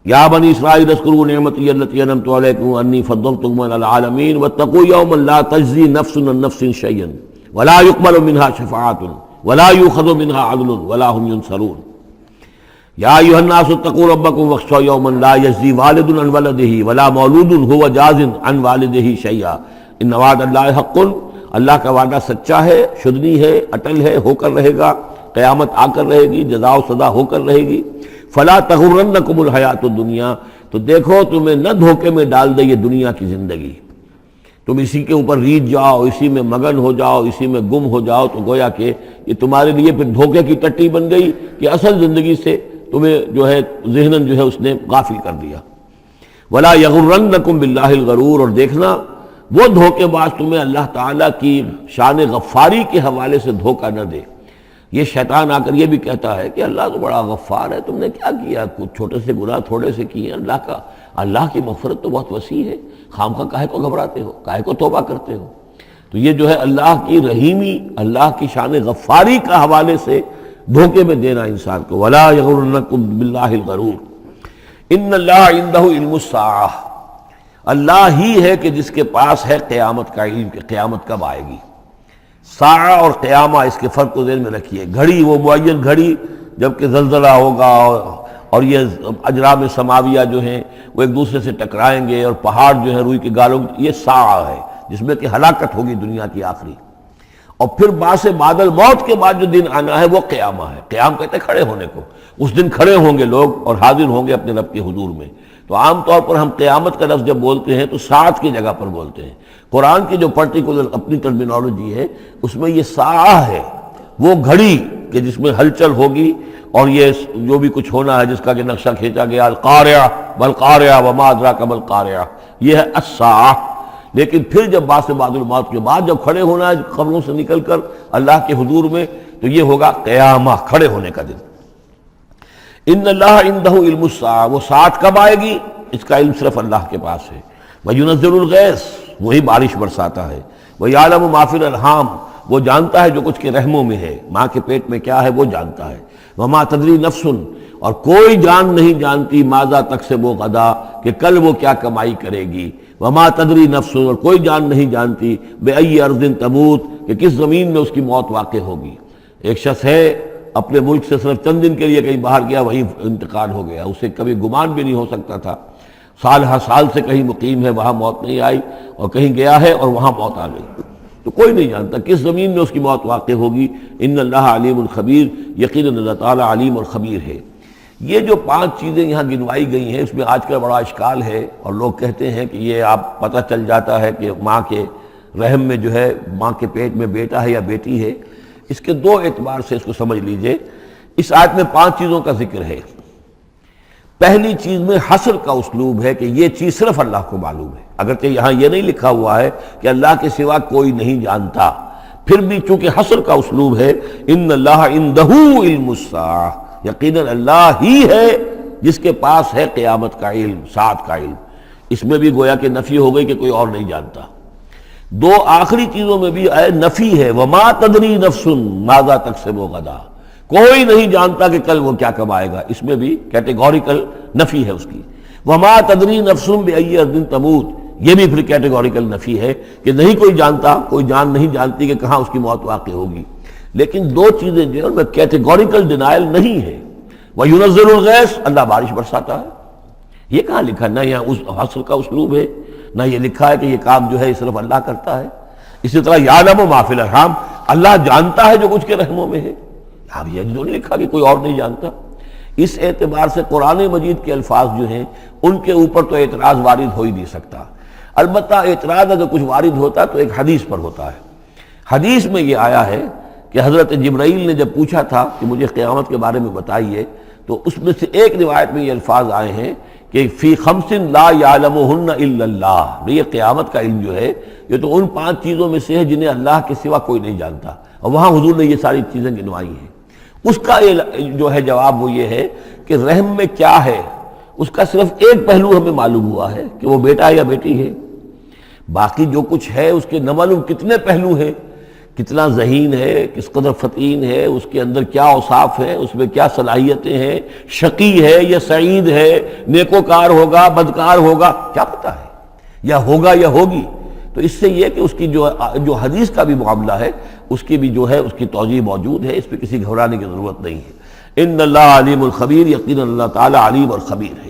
یا بنی اسرائیل اذکروا نعمتی التی انعمت علیکم انی فضلتکم علی العالمین واتقوا یوما لا تجزی نفس عن نفس شیئا ولا یقبل منها شفاعۃ ولا یؤخذ منها عدل ولا هم ينصرون۔ یا ایھا الناس اتقوا ربکم واخشوا یوما لا یجزی والد عن ولدہ ولا مولود هو جاز عن والدہ شیئا ان وعد اللہ حق، اللہ کا وعدہ سچا ہے، شدنی ہے، اٹل ہے، ہو کر رہے گا، قیامت آ کر رہے گی، جزا و سزا ہو کر رہے گی۔ فلا تغرنکم الحیات الدنیا، تو دیکھو تمہیں نہ دھوکے میں ڈال دے یہ دنیا کی زندگی، تم اسی کے اوپر ریجھ جاؤ، اسی میں مگن ہو جاؤ، اسی میں گم ہو جاؤ، تو گویا کہ یہ تمہارے لیے پھر دھوکے کی ٹٹی بن گئی کہ اصل زندگی سے تمہیں جو ہے ذہناً جو ہے اس نے غافل کر دیا۔ ولا یغرنکم باللہ الغرور، اور دیکھنا وہ دھوکے باز تمہیں اللہ تعالیٰ کی شان غفاری کے حوالے سے دھوکہ نہ دے۔ یہ شیطان آ کر یہ بھی کہتا ہے کہ اللہ تو بڑا غفار ہے، تم نے کیا کیا، کچھ چھوٹے سے گناہ تھوڑے سے کیے، اللہ کی مغفرت تو بہت وسیع ہے، خامخواہ کاہے کو گھبراتے ہو، کاہے کو توبہ کرتے ہو۔ تو یہ جو ہے اللہ کی رحیمی، اللہ کی شان غفاری کا حوالے سے دھوکے میں دینا انسان کو۔ ولا یغرنکم باللہ الغرور ان اللہ عندہ علم الساعہ، اللہ ہی ہے کہ جس کے پاس ہے قیامت کا علم کہ قیامت کب آئے گی۔ ساعہ اور قیامہ، اس کے فرق کو ذہن میں رکھیے۔ گھڑی وہ معین گھڑی جب کہ زلزلہ ہوگا اور یہ اجرام سماویہ جو ہیں وہ ایک دوسرے سے ٹکرائیں گے اور پہاڑ جو ہیں روئی کے گالوں، یہ ساعہ ہے جس میں کہ ہلاکت ہوگی دنیا کی آخری۔ اور پھر باس بادل موت کے بعد جو دن آنا ہے وہ قیامہ ہے۔ قیام کہتے ہیں کھڑے ہونے کو، اس دن کھڑے ہوں گے لوگ اور حاضر ہوں گے اپنے رب کے حضور میں۔ تو عام طور پر ہم قیامت کا لفظ جب بولتے ہیں تو ساعت کی جگہ پر بولتے ہیں۔ قرآن کی جو پرٹیکولر اپنی ٹرمینالوجی ہے اس میں یہ ساعہ ہے، وہ گھڑی کہ جس میں ہلچل ہوگی اور یہ جو بھی کچھ ہونا ہے جس کا کہ نقشہ کھینچا گیا، القاریہ والقاریہ وما ادراک ما القاریہ، یہ ہے الساعہ۔ لیکن پھر جب باس بعد الموت کے بعد جب کھڑے ہونا ہے قبروں سے نکل کر اللہ کے حضور میں، تو یہ ہوگا قیامہ، کھڑے ہونے کا دن۔ ان اللہ عندہ علم الساعہ، وہ ساعت کب آئے گی اس کا علم صرف اللہ کے پاس ہے۔ وَيُنَزِّلُ الْغَيْثَ، وہی بارش برساتا ہے۔ وَيَعْلَمُ مَا فِي الْأَرْحَامِ، وہ جانتا ہے جو کچھ کے رحموں میں ہے، ماں کے پیٹ میں کیا ہے وہ جانتا ہے۔ وَمَا تَدْرِي نَفْسٌ، اور کوئی جان نہیں جانتی ماذا تکسب غدا، کہ کل وہ کیا کمائی کرے گی۔ وَمَا تَدْرِي نَفْسٌ، اور کوئی جان نہیں جانتی بِأَيِّ أَرْضٍ تَمُوتُ، کہ کس زمین میں اس کی موت واقع ہوگی۔ ایک شخص ہے اپنے ملک سے صرف چند دن کے لیے کہیں باہر گیا، وہیں انتقال ہو گیا، اسے کبھی گمان بھی نہیں ہو سکتا تھا۔ سال ہر سال سے کہیں مقیم ہے، وہاں موت نہیں آئی، اور کہیں گیا ہے اور وہاں موت آ گئی۔ تو کوئی نہیں جانتا کس زمین میں اس کی موت واقع ہوگی. ان اللہ علیم الخبیر، یقیناً اللہ تعالیٰ علیم اور خبیر ہے. یہ جو 5 چیزیں یہاں گنوائی گئی ہیں، اس میں آج کل بڑا اشکال ہے، اور لوگ کہتے ہیں کہ یہ آپ پتہ چل جاتا ہے کہ ماں کے رحم میں جو ہے، ماں کے پیٹ میں بیٹا ہے یا بیٹی ہے. اس کے 2 اعتبار سے اس کو سمجھ لیجئے. اس آیت میں 5 چیزوں کا ذکر ہے. پہلی چیز میں حصر کا اسلوب ہے کہ یہ چیز صرف اللہ کو معلوم ہے، اگرچہ یہاں یہ نہیں لکھا ہوا ہے کہ اللہ کے سوا کوئی نہیں جانتا، پھر بھی چونکہ حصر کا اسلوب ہے. ان اللہ عندہ علم الساعہ، یقیناً اللہ ہی ہے جس کے پاس ہے قیامت کا علم، ساعت کا علم. اس میں بھی گویا کہ نفی ہو گئی کہ کوئی اور نہیں جانتا. 2 آخری چیزوں میں بھی نفی ہے، وما تدری نفس ماذا تکسب غدا، کوئی نہیں جانتا کہ کل وہ کیا کمائے گا. اس میں بھی کیٹیگوریکل نفی ہے اس کی. وما تدری نفس بأی ارض تموت، یہ بھی پھر کیٹیگوریکل نفی ہے کہ نہیں کوئی جانتا، کوئی جان نہیں جانتی کہ کہاں اس کی موت واقع ہوگی. لیکن 2 چیزیں جو ہیں ان میں کیٹیگوریکل ڈینائل نہیں ہے. وَيُنَزِّلُ الْغَيْثَ، اللہ بارش برساتا ہے. یہ کہاں لکھا؟ نہ یہاں اس حصر کا اسلوب ہے، نہ یہ لکھا ہے کہ یہ کام جو ہے صرف اللہ کرتا ہے. اسی طرح یعلم ما فی الارحام، اللہ جانتا ہے جو کچھ کے رحموں میں ہے. اب یہ نہیں لکھا کہ کوئی اور نہیں جانتا. اس اعتبار سے قرآن مجید کے الفاظ جو ہیں ان کے اوپر تو اعتراض وارد ہو ہی نہیں سکتا. البتہ اعتراض اگر کچھ وارد ہوتا تو ایک حدیث پر ہوتا ہے. حدیث میں یہ آیا ہے کہ حضرت جبرائیل نے جب پوچھا تھا کہ مجھے قیامت کے بارے میں بتائیے، تو اس میں سے ایک روایت میں یہ الفاظ آئے ہیں کہ فی 5 لا یعلمہن الا اللہ. یہ قیامت کا علم جو ہے یہ تو ان 5 چیزوں میں سے ہے جنہیں اللہ کے سوا کوئی نہیں جانتا، اور وہاں حضور نے یہ ساری چیزیں گنوائی ہیں. اس کا جو ہے جواب وہ یہ ہے کہ رحم میں کیا ہے اس کا صرف ایک پہلو ہمیں معلوم ہوا ہے کہ وہ بیٹا یا بیٹی ہے. باقی جو کچھ ہے اس کے نہ معلوم کتنے پہلو ہیں، کتنا ذہین ہے، کس قدر فطین ہے، اس کے اندر کیا اوصاف ہیں، اس میں کیا صلاحیتیں ہیں، شقی ہے یا سعید ہے، نیکوکار ہوگا بدکار ہوگا، کیا پتہ ہے، یا ہوگا یا ہوگی. تو اس سے یہ کہ اس کی جو حدیث کا بھی معاملہ ہے اس کی بھی جو ہے اس کی توضیح موجود ہے، اس پہ کسی گھبرانے کی ضرورت نہیں ہے. ان اللہ علیم الخبیر، یقیناً اللہ تعالی علیم اور خبیر ہے.